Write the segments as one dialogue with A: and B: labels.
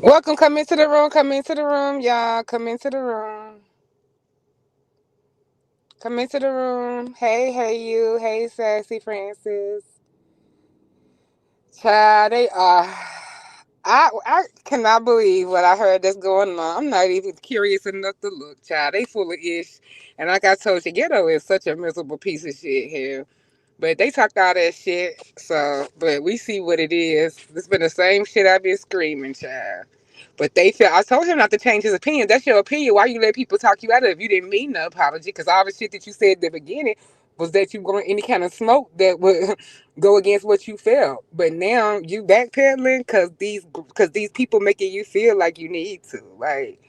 A: Welcome, come into the room, y'all. Come into the room. Come into the room. Hey, you. Hey, Sassy Francis. Child, they are. I cannot believe what I heard that's going on. I'm not even curious enough to look, child. They full of ish. And like I told you, ghetto is such a miserable piece of shit here. But they talked all that shit, so, but we see what it is. It's been the same shit I've been screaming, child. But they feel, I told him not to change his opinion. That's your opinion. Why you let people talk you out of it if you didn't mean no apology? Because all the shit that you said at the beginning was that you want any kind of smoke that would go against what you felt. But now you backpedaling because these people making you feel like you need to. Like,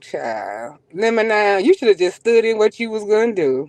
A: child. Lemon, you should have just stood in what you was going to do.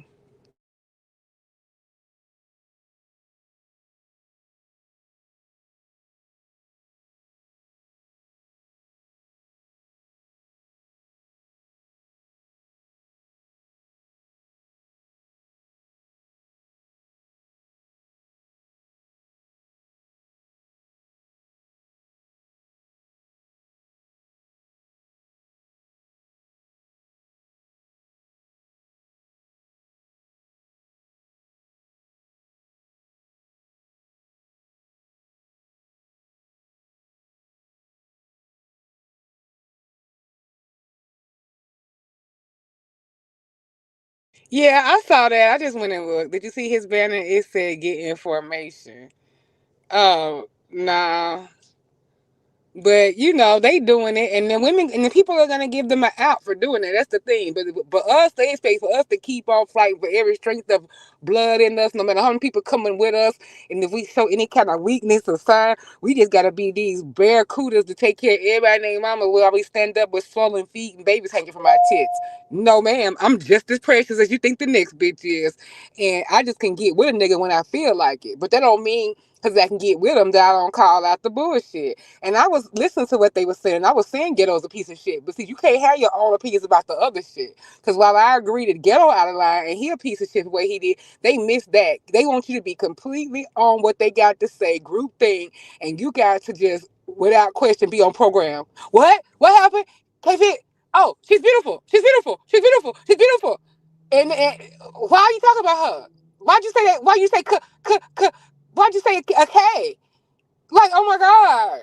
A: Yeah, I saw that. I just went and looked. Did you see his banner? It said get information. Oh, nah. But you know they doing it, and the women and the people are gonna give them an out for doing it. That's the thing. But us, they expect for us to keep on fighting for every strength of blood in us, no matter how many people coming with us. And if we show any kind of weakness or sign, we just gotta be these barracudas to take care of everybody named mama. While we stand up with swollen feet and babies hanging from our tits. No, ma'am, I'm just as precious as you think the next bitch is, and I just can get with a nigga when I feel like it. But that don't mean because I can get with them that I don't call out the bullshit. And I was listening to what they were saying. I was saying ghetto's a piece of shit. But see, you can't have your own opinions about the other shit. Because while I agree that ghetto out of line and he a piece of shit the way he did, they miss that. They want you to be completely on what they got to say, group thing, and you got to just, without question, be on program. What? What happened? Can't fit. Oh, she's beautiful. She's beautiful. She's beautiful. She's beautiful. And why are you talking about her? Why'd you say that? Why you say why'd you say a K? Like, oh my God,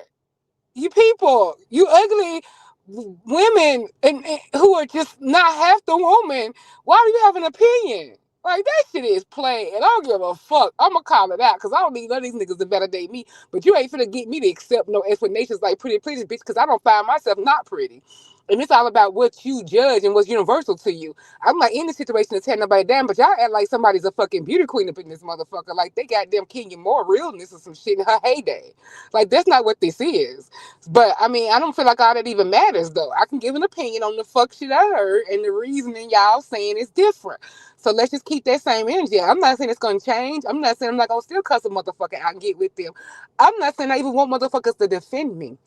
A: you people, you ugly women and who are just not half the woman. Why do you have an opinion? Like that shit is play, and I don't give a fuck. I'ma call it out because I don't need none of these niggas to validate me. But you ain't finna get me to accept no explanations like pretty please, bitch, because I don't find myself not pretty. And it's all about what you judge and what's universal to you. I'm not in the situation to tear nobody down, but y'all act like somebody's a fucking beauty queen up in this motherfucker. Like they got them King and more realness or some shit in her heyday. Like that's not what this is. But I mean, I don't feel like all that even matters though. I can give an opinion on the fuck shit I heard and the reasoning y'all saying is different. So let's just keep that same energy. I'm not saying it's gonna change. I'm not saying I'm not gonna still cuss a motherfucker out and get with them. I'm not saying I even want motherfuckers to defend me.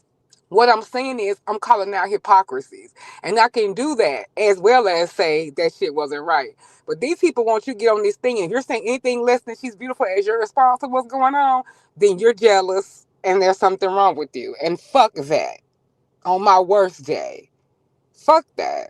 A: What I'm saying is I'm calling out hypocrisies. And I can do that as well as say that shit wasn't right. But these people want you to get on this thing, and if you're saying anything less than she's beautiful as your response to what's going on, then you're jealous and there's something wrong with you. And fuck that. On my worst day. Fuck that.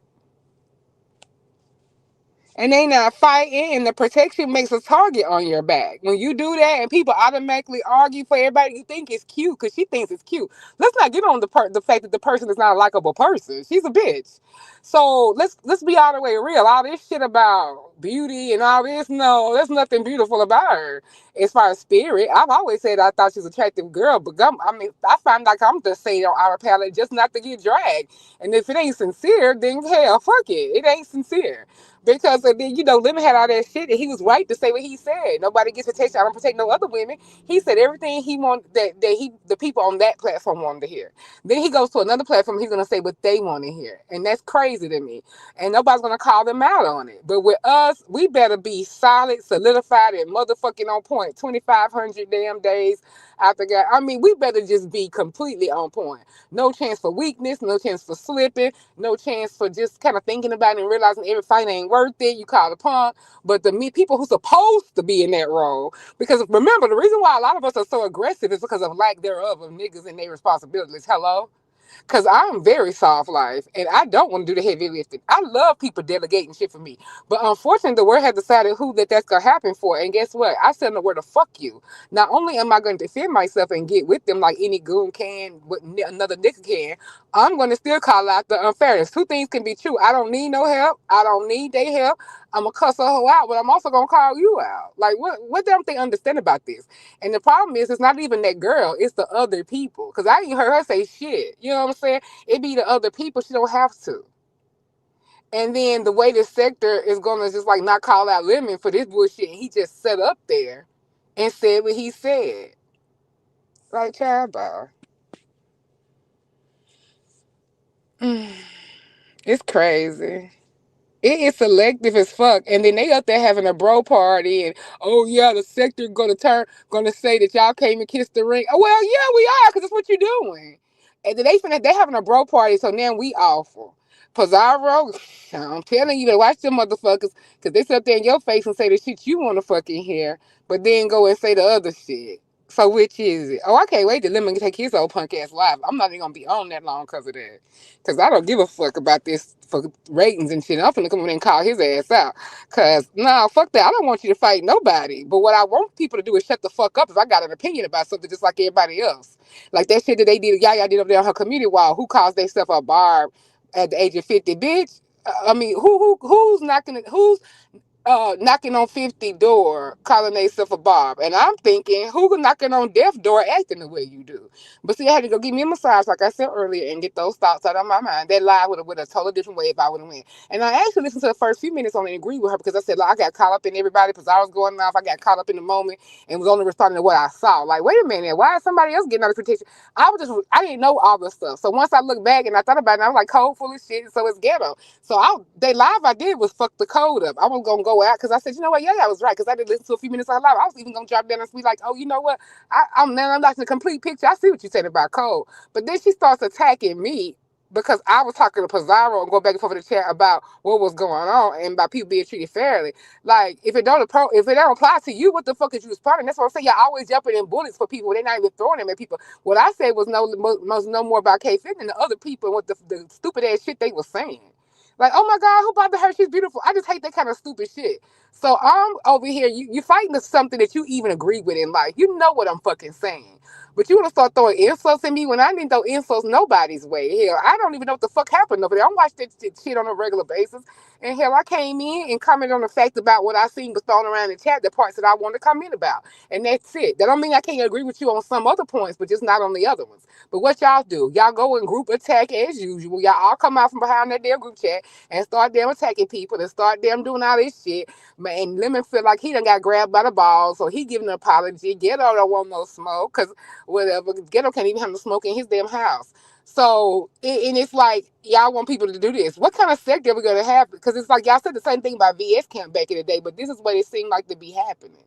A: And they not fighting, and the protection makes a target on your back. When you do that, and people automatically argue for everybody, you think it's cute because she thinks it's cute. Let's not get on the fact that the person is not a likable person. She's a bitch. So let's be all the way real. All this shit about beauty and all this, no, there's nothing beautiful about her. As far as spirit, I've always said I thought she's an attractive girl, but I mean, I find like I'm just saying on our palette just not to get dragged. And if it ain't sincere, then hell, fuck it. It ain't sincere. Because then Lemon had all that shit, and he was right to say what he said. Nobody gets protection. I don't protect no other women. He said everything he wanted that the people on that platform wanted to hear. Then he goes to another platform. He's gonna say what they want to hear, and that's crazy to me. And nobody's gonna call them out on it. But with us, we better be solid, solidified, and motherfucking on point. 2,500 damn days after God. I mean, we better just be completely on point. No chance for weakness. No chance for slipping. No chance for just kind of thinking about it and realizing every fight ain't worth it. You call it punk. But the people who supposed to be in that role, because remember, the reason why a lot of us are so aggressive is because of lack thereof of niggas and their responsibilities. Hello? Because I'm very soft life and I don't want to do the heavy lifting. I love people delegating shit for me. But unfortunately, the world has decided who that's going to happen for. And guess what? I said the word to fuck you. Not only am I going to defend myself and get with them like any goon can, what another nigga can, I'm going to still call out the unfairness. Two things can be true. I don't need no help. I don't need their help. I'm going to cuss a hoe out, but I'm also going to call you out. Like, what don't they understand about this? And the problem is, it's not even that girl, it's the other people. Because I ain't heard her say shit. You know what I'm saying? It be the other people. She don't have to. And then the way this sector is going to just like not call out Lemon for this bullshit, and he just sat up there and said what he said. Like, child, bro. It's crazy. It is selective as fuck. And then they up there having a bro party and oh yeah, the sector gonna say that y'all came and kissed the ring. Oh well, yeah, we are, cause that's what you're doing. And then they having a bro party, so now we awful. Pizarro, I'm telling you to watch them motherfuckers, cause they sit up there in your face and say the shit you wanna fucking hear, but then go and say the other shit. So which is it? Oh, I can't wait to Lemon take his old punk ass live. I'm not even gonna be on that long because of that. Cause I don't give a fuck about this for ratings and shit. I'm finna come in and call his ass out. Cause nah, fuck that. I don't want you to fight nobody. But what I want people to do is shut the fuck up if I got an opinion about something just like everybody else. Like that shit that they did, Yaya did over there on her community wall. Who calls themselves a barb at the age of 50, bitch? I mean, who's knocking? Knocking on 50 door, calling themselves a Bob. And I'm thinking, who knocking on death door acting the way you do? But see, I had to go give me a massage, like I said earlier, and get those thoughts out of my mind. That live would have totally different way if I would have went. And I actually listened to the first few minutes only and agree with her because I said, like, I got caught up in everybody because I was going off. I got caught up in the moment and was only responding to what I saw. Like, wait a minute, why is somebody else getting notification? I didn't know all the stuff. So once I looked back and I thought about it, I was like, code full of shit, so it's ghetto. So they live I did was fuck the code up. I was gonna go out because I said, you know what, yeah, I was right because I did listen to a few minutes of live. I was even gonna drop down and be like, oh, you know what, I'm watching the complete picture. I see what you said about code, but then she starts attacking me because I was talking to Pizarro and go back and forth in the chat about what was going on and about people being treated fairly. Like if it don't apply to you, what the fuck is you responding? That's what I'm saying. Y'all always jumping in bullets for people. They're not even throwing them at people. What I said was no more about K Fit than the other people and what the stupid ass shit they were saying. Like, oh my God, who bothered her? She's beautiful. I just hate that kind of stupid shit. So I'm over here, you fighting to something that you even agree with in life. You know what I'm fucking saying. But you want to start throwing insults at me when I didn't throw insults nobody's way. Hell, I don't even know what the fuck happened over there. I watch that shit on a regular basis. And hell, I came in and commented on the fact about what I seen was thrown around in the chat, the parts that I wanted to comment about. And that's it. That don't mean I can't agree with you on some other points, but just not on the other ones. But what y'all do, y'all go and group attack as usual. Y'all all come out from behind that damn group chat and start them attacking people and start them doing all this shit. Man, Lemon feel like he done got grabbed by the balls, so he giving an apology. Ghetto don't want no smoke, because whatever. Ghetto can't even have no smoke in his damn house. So, and it's like, y'all want people to do this. What kind of sector are we going to have? Because it's like, y'all said the same thing about VS Camp back in the day, but this is what it seemed like to be happening.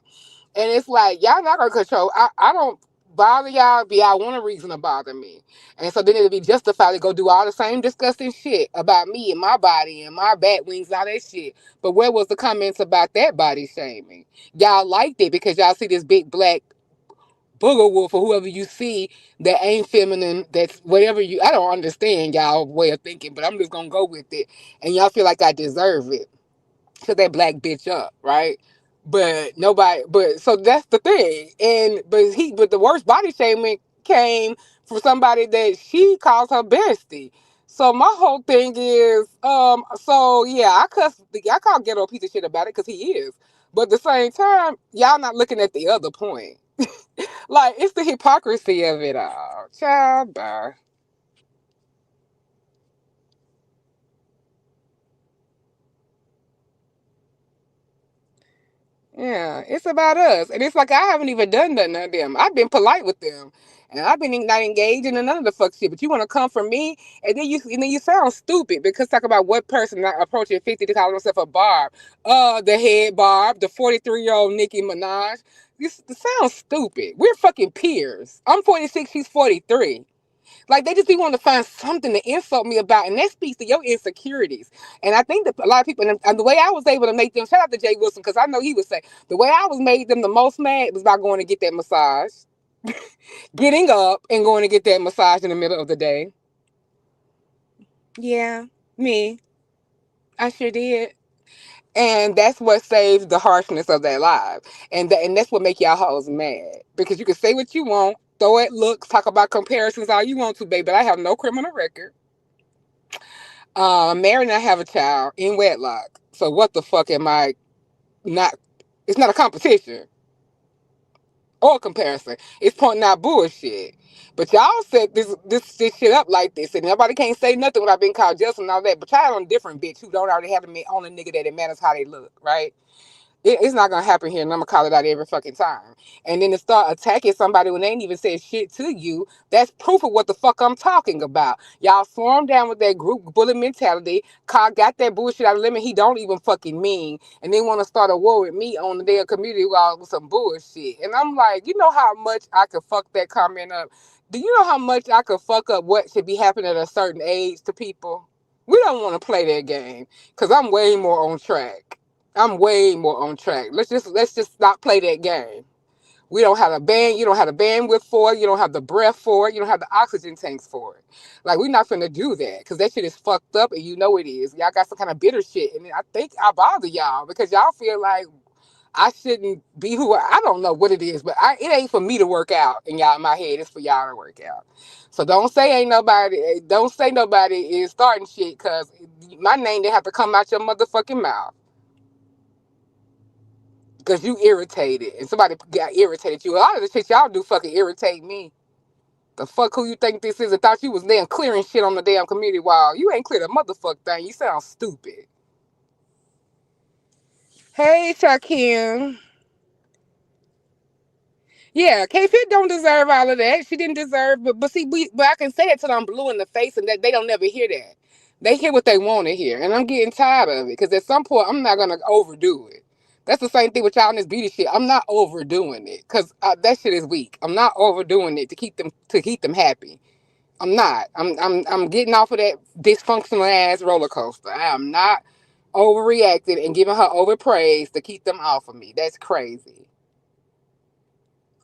A: And it's like, y'all not going to control. I don't bother y'all, but y'all want a reason to bother me. And so then it'll be justified to go do all the same disgusting shit about me and my body and my bat wings and all that shit. But where was the comments about that body shaming? Y'all liked it because y'all see this big black booger wolf or whoever you see that ain't feminine, that's whatever you, I don't understand y'all way of thinking, but I'm just gonna go with it. And y'all feel like I deserve it. Shut that black bitch up, right? But nobody, but so that's the thing. But the worst body shaming came from somebody that she calls her bestie. So my whole thing is, so yeah, I call Ghetto a piece of shit about it because he is. But at the same time, y'all not looking at the other point. Like, it's the hypocrisy of it all. Child, bye. Yeah, it's about us. And it's like I haven't even done nothing to them. I've been polite with them. And I've been not engaging in none of the fuck shit. But you want to come for me, and then you sound stupid because talk about what person not approaching 50 to call himself a Barb. The head Barb, the 43-year-old Nicki Minaj. This sounds stupid. We're fucking peers. I'm 46, she's 43. Like they just be wanting to find something to insult me about, and that speaks to your insecurities. And I think that a lot of people, and the way I was able to make them, shout out to Jay Wilson, because I know he would say the way I was made them the most mad was by going to get that massage, getting up and going to get that massage in the middle of the day. Yeah, me. I sure did. And that's what saves the harshness of their lives. And that's what make y'all hoes mad. Because you can say what you want, throw at looks, talk about comparisons all you want to, baby, but I have no criminal record. Married and I have a child in wedlock. So what the fuck am I not? It's not a competition or a comparison. It's pointing out bullshit. But y'all set this shit up like this, and nobody can't say nothing without being called just and all that. But y'all on a different bitch who don't already have on a nigga that it matters how they look, right? It's not gonna happen here, and I'm gonna call it out every fucking time. And then to start attacking somebody when they ain't even said shit to you, that's proof of what the fuck I'm talking about. Y'all swarm down with that group bullet mentality. Carl got that bullshit out of limit he don't even fucking mean, and they want to start a war with me on the damn community wall with some bullshit. And I'm like, you know how much I could fuck that comment up? Do you know how much I could fuck up what should be happening at a certain age to people? We don't want to play that game because I'm way more on track. I'm way more on track. Let's just not play that game. We don't have a band. You don't have the bandwidth for it. You don't have the breath for it. You don't have the oxygen tanks for it. Like we're not finna do that because that shit is fucked up and you know it is. Y'all got some kind of bitter shit, and I think I bother y'all because y'all feel like I shouldn't be who I don't know what it is, but it ain't for me to work out in y'all in my head. It's for y'all to work out. So don't say nobody is starting shit because my name didn't have to come out your motherfucking mouth. Because you irritated and somebody got irritated you. A lot of the shit y'all do fucking irritate me. The fuck who you think this is? I thought you was damn clearing shit on the damn community wall. You ain't cleared a motherfuck thing. You sound stupid. Hey, Shaquem. Yeah, K Fit don't deserve all of that. She didn't deserve, but see, but I can say that till I'm blue in the face, and that they don't never hear that. They hear what they want to hear, and I'm getting tired of it. Because at some point, I'm not gonna overdo it. That's the same thing with y'all in this beauty shit. I'm not overdoing it because that shit is weak. I'm not overdoing it to keep them happy. I'm not. I'm getting off of that dysfunctional ass roller coaster. I am not overreacting and giving her overpraise to keep them off of me. That's crazy.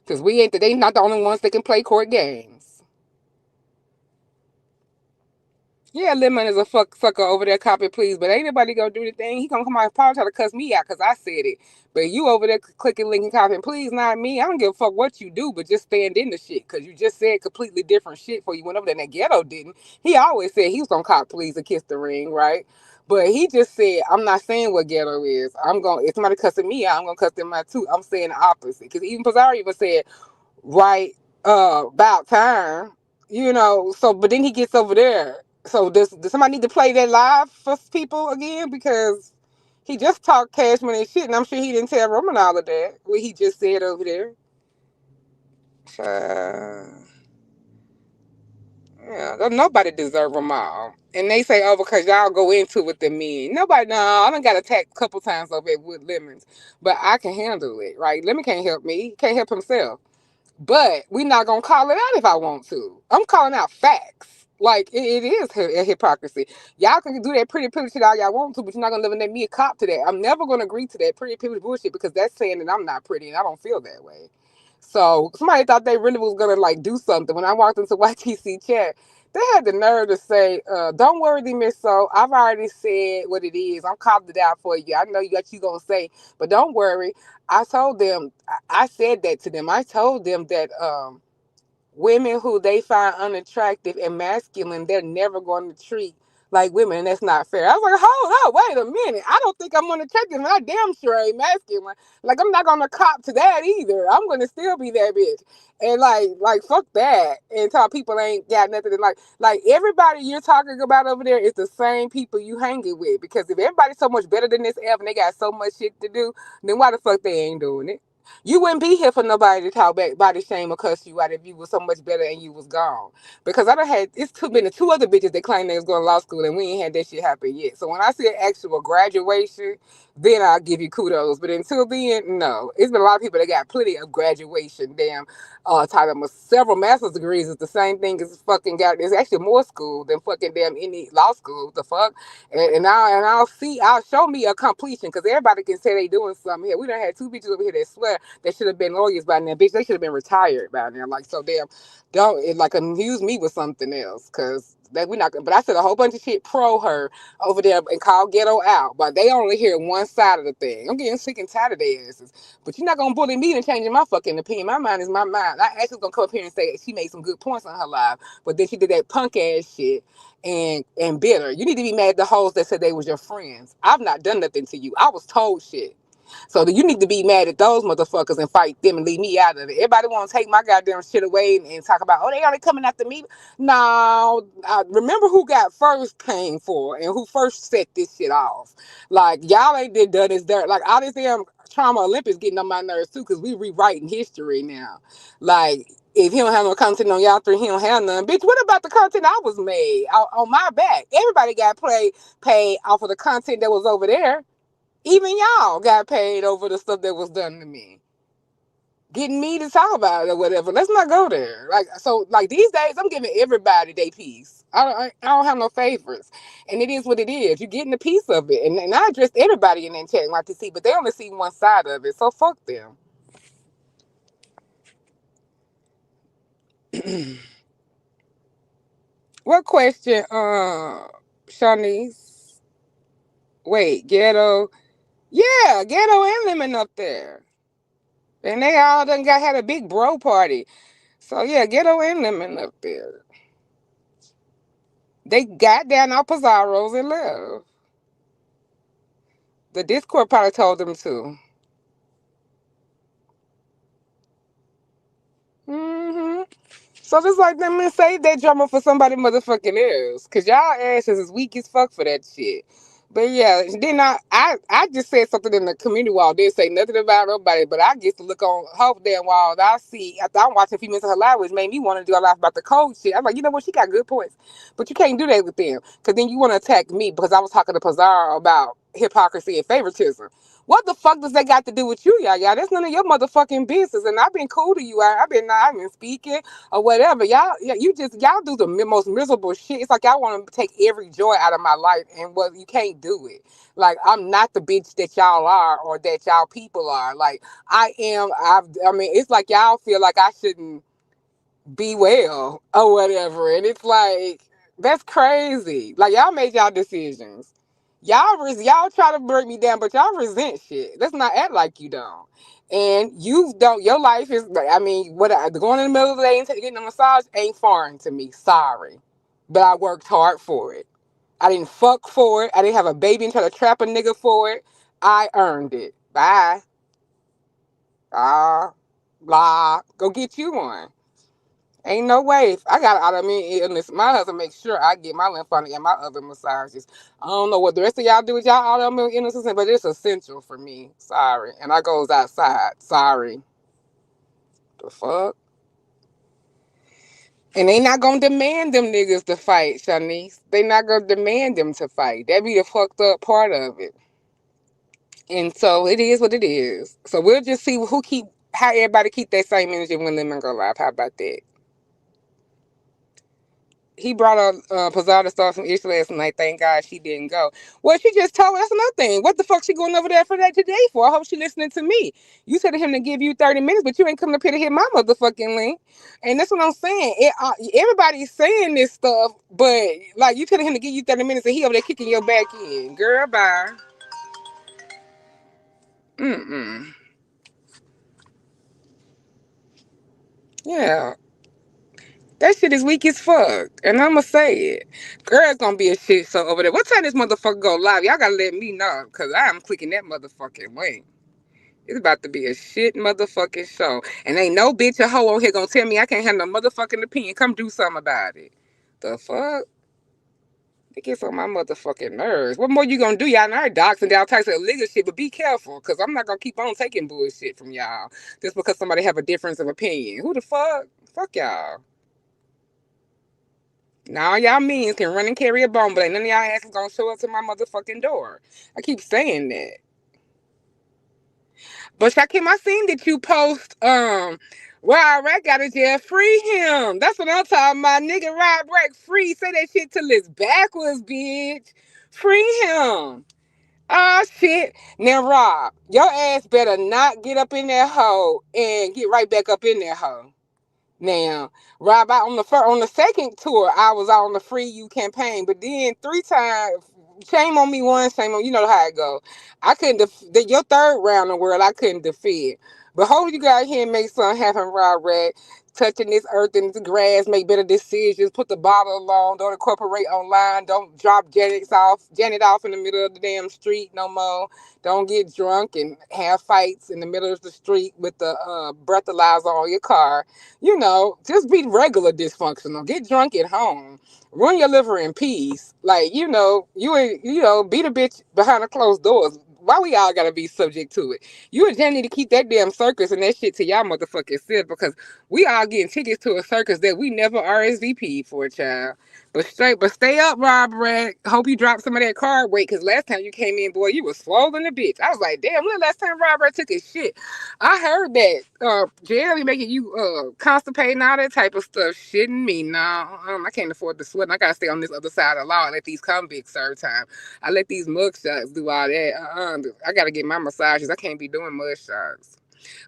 A: Cause they not the only ones that can play court games. Yeah, Lemon is a sucker over there, copy please, but ain't nobody gonna do the thing. He gonna come out and probably try to cuss me out because I said it. But you over there clicking link and copying please, not me. I don't give a fuck what you do, but just stand in the shit because you just said completely different shit for you went over there. And that ghetto didn't. He always said he was gonna cop please and kiss the ring, right? But he just said, I'm not saying what ghetto is. If somebody cussing me out, I'm gonna cuss them out too. I'm saying the opposite. Because even Pizarro even said right about time, so but then he gets over there. So does somebody need to play that live for people again? Because he just talked Cashman and shit, and I'm sure he didn't tell Roman all of that, what he just said over there. Yeah, nobody deserve them all. And they say, oh, because y'all go into it with the men. Nobody, no, I done got attacked a couple times over at Wood Lemons, but I can handle it, right? Lemon can't help me. He can't help himself. But we not gonna call it out if I want to. I'm calling out facts. Like it is a hypocrisy. Y'all can do that pretty privilege shit all y'all want to, but you're not gonna let me a cop to that. I'm never gonna agree to that pretty privilege bullshit because that's saying that I'm not pretty and I don't feel that way. So somebody thought they really was gonna like do something. When I walked into YTC chat, they had the nerve to say, "Don't worry, Miss So. I've already said what it is. I'm calling it out for you. I know you gonna say, but don't worry. I told them. I said that to them. I told them that women who they find unattractive and masculine, they're never going to treat like women, and that's not fair. I was like, hold up, wait a minute. I don't think I'm unattractive, and I damn sure ain't masculine. Like, I'm not gonna cop to that either. I'm gonna still be that bitch. And like fuck that. And talk people ain't got nothing to like everybody you're talking about over there is the same people you hanging with. Because if everybody's so much better than this app and they got so much shit to do, then why the fuck they ain't doing it? You wouldn't be here for nobody to talk back, body shame, or cuss you out if you was so much better and you was gone. Because I done had been the two other bitches that claimed they was going to law school and we ain't had that shit happen yet. So when I see an actual graduation, then I'll give you kudos. But until then, no. It's been a lot of people that got plenty of graduation, damn title. Several master's degrees is the same thing as fucking got. It's actually more school than fucking damn any law school. What the fuck? I'll show me a completion because everybody can say they doing something here. We done had two bitches over here that swear there that should have been lawyers by now. Bitch, they should have been retired by now. Like, so damn, don't it, like amuse me with something else, cause that we not. But I said a whole bunch of shit pro her over there and called ghetto out, but they only hear one side of the thing. I'm getting sick and tired of their asses. But you're not gonna bully me and changing my fucking opinion. My mind is my mind. I actually gonna come up here and say she made some good points on her live, but then she did that punk ass shit and bitter. You need to be mad at the hoes that said they was your friends. I've not done nothing to you. I was told shit. So you need to be mad at those motherfuckers and fight them and leave me out of it. Everybody want to take my goddamn shit away and talk about, oh, they only coming after me. No, I remember who got first came for and who first set this shit off. Like, y'all ain't did done this dirt. Like, all this damn trauma Olympics getting on my nerves too, because we rewriting history now. Like, if he don't have no content on y'all three, he don't have none. Bitch, what about the content I was made on my back? Everybody got paid off of the content that was over there. Even y'all got paid over the stuff that was done to me. Getting me to talk about it or whatever. Let's not go there. Like, so, like, these days, I'm giving everybody their piece. I don't have no favorites. And it is what it is. You're getting a piece of it. And I addressed everybody in that chat like to see, but they only see one side of it. So fuck them. What question, Shanice? Wait, ghetto. Yeah, ghetto and lemon up there. And they all done had a big bro party. So yeah, ghetto and lemon up there. They got down on Pizarro's and left. The Discord probably told them to. Hmm. So just like them and save that drama for somebody motherfucking else. Cause y'all asses is weak as fuck for that shit. But yeah, then I just said something in the community wall. Didn't say nothing about nobody, but I get to look on her damn wall. And I see after I'm watching females in her live, which made me want to do a lot about the code shit. I'm like, you know what? She got good points, but you can't do that with them, cause then you want to attack me because I was talking to Pazar about hypocrisy and favoritism. What the fuck does that got to do with you, y'all? That's none of your motherfucking business. And I've been cool to you. I've been speaking or whatever. Y'all, yeah, y'all do the most miserable shit. It's like y'all want to take every joy out of my life, and well, you can't do it. Like, I'm not the bitch that y'all are or that y'all people are. Like, I am. I mean, it's like y'all feel like I shouldn't be well or whatever, and it's like that's crazy. Like, y'all made y'all decisions. Y'all try to break me down, but y'all resent shit. Let's not act like you don't. And you don't. Your life is. I mean, going in the middle of the day and getting a massage ain't foreign to me. Sorry, but I worked hard for it. I didn't fuck for it. I didn't have a baby and try to trap a nigga for it. I earned it. Bye. Ah, blah. Go get you one. Ain't no way. If I got autoimmune illness, my husband makes sure I get my lymphatic and my other massages. I don't know what the rest of y'all do with y'all autoimmune illnesses, but it's essential for me. Sorry. And I goes outside. Sorry. The fuck? And they not gonna demand them niggas to fight, Shanice. They not gonna demand them to fight. That be the fucked up part of it. And so it is what it is. So we'll just see how everybody keep that same energy when Lemon go live. How about that? He brought up Pizarro to start some ish last night. Thank God she didn't go. Well, she just told us another thing. What the fuck she going over there for that today for? I hope she listening to me. You said to him to give you 30 minutes, but you ain't coming up here to hit my motherfucking link. And that's what I'm saying. Everybody's saying this stuff, but like you telling him to give you 30 minutes and he over there kicking your back in. Girl, bye. Mm-mm. Yeah. That shit is weak as fuck. And I'ma say it. Girl's gonna be a shit show over there. What time this motherfucker go live? Y'all gotta let me know. Cause I am clicking that motherfucking link. It's about to be a shit motherfucking show. And ain't no bitch or hoe on here gonna tell me I can't have no motherfucking opinion. Come do something about it. The fuck? It gets on my motherfucking nerves. What more you gonna do? Y'all know docs and all types of illegal shit, but be careful. Cause I'm not gonna keep on taking bullshit from y'all. Just because somebody have a difference of opinion. Who the fuck? Fuck y'all. Now y'all means can run and carry a bomb, but ain't none of y'all asses gonna show up to my motherfucking door. I keep saying that. But Shakim, I seen that you post well, Iraq got a jail, free him. That's what I'm talking about. Nigga Rod Break free. Say that shit till it's backwards, bitch. Free him. Ah, shit. Now, Rob, your ass better not get up in that hole and get right back up in that hole. Now, Rob, on the second tour, I was on the Free You campaign, but then three times, shame on me once, shame on you know how it go. I couldn't your third round in the world, I couldn't defend. But hopefully you got here and make something happen, Rob Rat. Touching this earth and the grass, make better decisions. Put the bottle alone. Don't incorporate online. Don't drop Janet off in the middle of the damn street no more. Don't get drunk and have fights in the middle of the street with the breathalyzer on your car. Just be regular dysfunctional. Get drunk at home. Run your liver in peace. Like, beat a bitch behind the closed doors. Why we all gotta be subject to it? You and Jen need to keep that damn circus and that shit to y'all motherfucking self because we all getting tickets to a circus that we never RSVP for, child. But stay up, Rob Rat. Hope you drop some of that card weight because last time you came in, boy, you was swollen a bitch. I was like, damn, when the last time Rob Rat took his shit? I heard that Jerry making you constipated and all that type of stuff. Shitting me, no. I can't afford to sweat. I gotta stay on this other side of the law and let these convicts serve time. I let these mugshots do all that. I gotta get my massages. I can't be doing mugshots.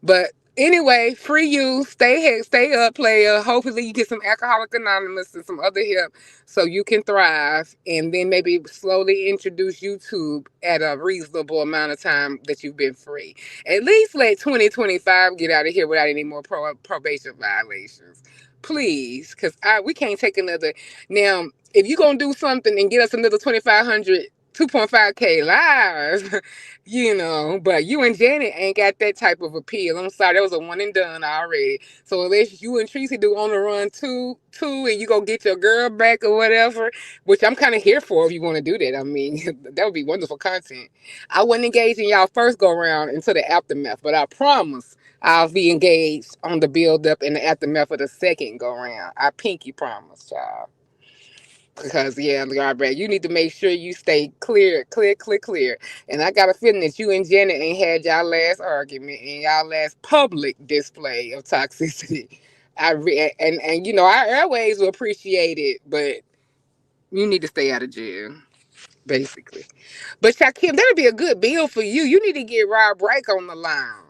A: But anyway, free you. Stay up, player. Hopefully you get some Alcoholic Anonymous and some other help so you can thrive. And then maybe slowly introduce YouTube at a reasonable amount of time that you've been free. At least let 2025 get out of here without any more probation violations. Please, because we can't take another. Now, if you're going to do something and get us another 2,500, 2.5K lives, but you and Janet ain't got that type of appeal. I'm sorry, that was a one and done already. So unless you and Tracy do on the run two, and you go get your girl back or whatever, which I'm kind of here for if you want to do that. I mean, that would be wonderful content. I wouldn't engage in y'all first go around until the aftermath, but I promise I'll be engaged on the build up and the aftermath of the second go around. I pinky promise, y'all. Because yeah, Brad, you need to make sure you stay clear. And I got a feeling that you and Janet ain't had y'all last argument and y'all last public display of toxicity. Our airways will appreciate it, but you need to stay out of jail, basically. But Shakim, that'll be a good bill for you. You need to get Rob Reich on the line.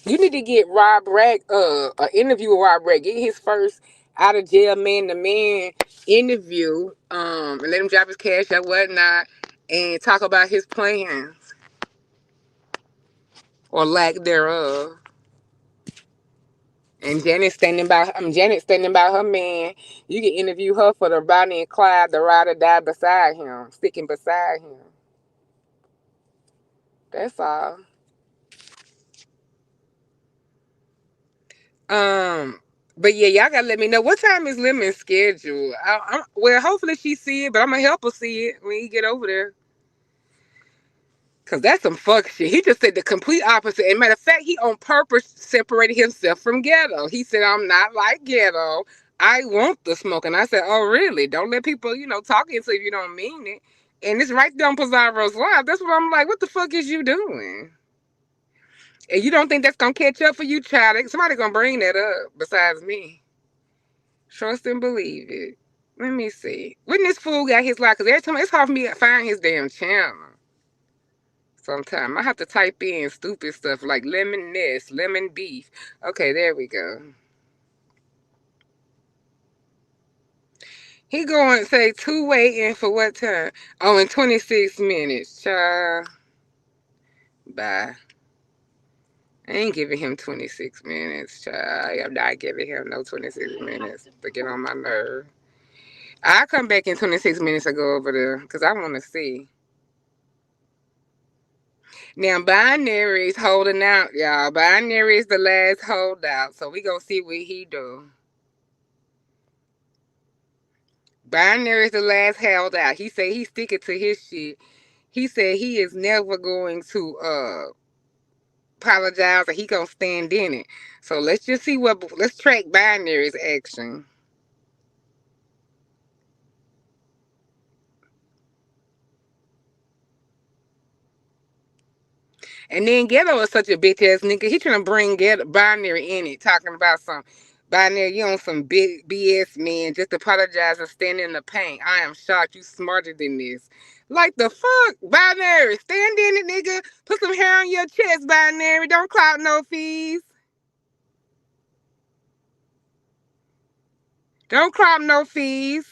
A: You need to get Rob Reich, an interview with Rob Reich. Get his first out of jail man to man interview, and let him drop his cash or whatnot, and talk about his plans or lack thereof. And Janet standing by her man. You can interview her for the Bonnie and Clyde, the ride or die beside him, sticking beside him. That's all. Um, but yeah, y'all gotta let me know what time is Lemon's schedule. Well, hopefully she see it, but I'm gonna help her see it when he get over there. Cause that's some fuck shit. He just said the complete opposite. And matter of fact, he on purpose separated himself from Ghetto. He said, "I'm not like Ghetto. I want the smoke." And I said, "Oh, really? Don't let people, talk into you if you don't mean it." And it's right there on Pizarro's live. That's what I'm like. What the fuck is you doing? And you don't think that's gonna catch up for you, child? Somebody gonna bring that up besides me. Trust and believe it. Let me see. When this fool got his lock, because every time it's hard for me to find his damn channel. Sometimes I have to type in stupid stuff like lemon this, lemon beef. Okay, there we go. He going to say two waiting for what time? Oh, in 26 minutes, child. Bye. I ain't giving him 26 minutes, child. I'm not giving him no 26 minutes to get on my nerve. I'll come back in 26 minutes and go over there because I want to see. Now, Binary is holding out, y'all. Binary is the last holdout, so we gonna see what he do. Binary is the last holdout. He said he's sticking to his shit. He said he is never going to apologize or he gonna stand in it. So let's just see let's track Binary's action. And then Ghetto is such a bitch ass nigga. He trying to bring Binary in it, talking about some Binary. You on some big BS, man. Just apologize and stand in the paint. I am shocked. You smarter than this. Like the fuck? Binary. Stand in it, nigga. Put some hair on your chest, Binary. Don't clout no fees. Don't crop no fees.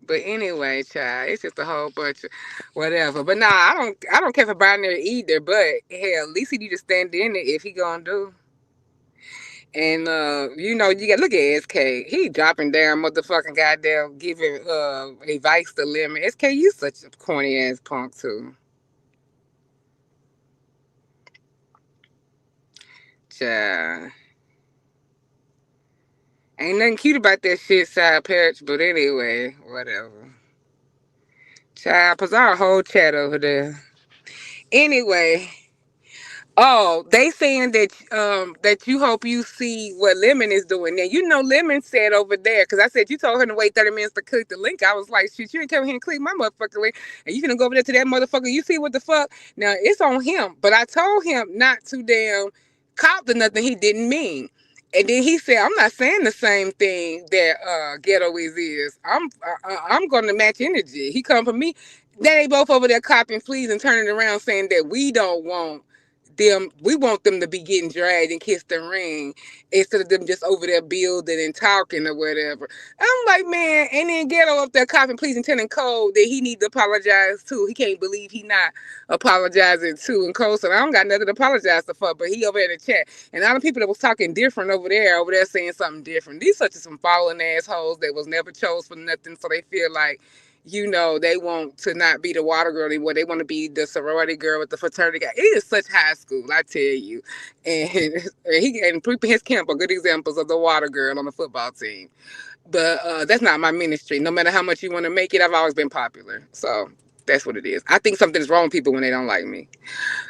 A: But anyway, child, it's just a whole bunch of whatever. But nah, I don't care for Binary either. But hell, at least he need to stand in it if he gonna do. And you got look at SK. He dropping down, motherfucking goddamn, giving advice to Lemon. SK, you such a corny ass punk too. Child. Ain't nothing cute about that shit, side patch, but anyway, whatever. Child, Pizarro whole chat over there. Anyway, oh, they saying that you hope you see what Lemon is doing. Now you know Lemon said over there, because I said you told her to wait 30 minutes to click the link. I was like, shit, you ain't come here and click my motherfucking link. And you gonna go over there to that motherfucker, you see what the fuck? Now it's on him. But I told him not to damn cop to nothing he didn't mean. And then he said, "I'm not saying the same thing that Ghetto is. I'm gonna match energy." He come for me. Then they both over there copying pleas and turning around saying that we don't want them. We want them to be getting dragged and kiss the ring instead of them just over there building and talking or whatever. I'm like, man, and then Ghetto up there copying pleas and telling Cole that he need to apologize too. He can't believe he not apologizing too. And Cole said, I don't got nothing to apologize for, but he over there in the chat. And all the people that was talking different over there saying something different. These such as some fallen assholes that was never chose for nothing, so they feel like, they want to not be the water girl anymore. They want to be the sorority girl with the fraternity guy. It is such high school, I tell you. And he and Preet and his camp are good examples of the water girl on the football team. But that's not my ministry. No matter how much you want to make it, I've always been popular. So that's what it is. I think something's wrong with people when they don't like me.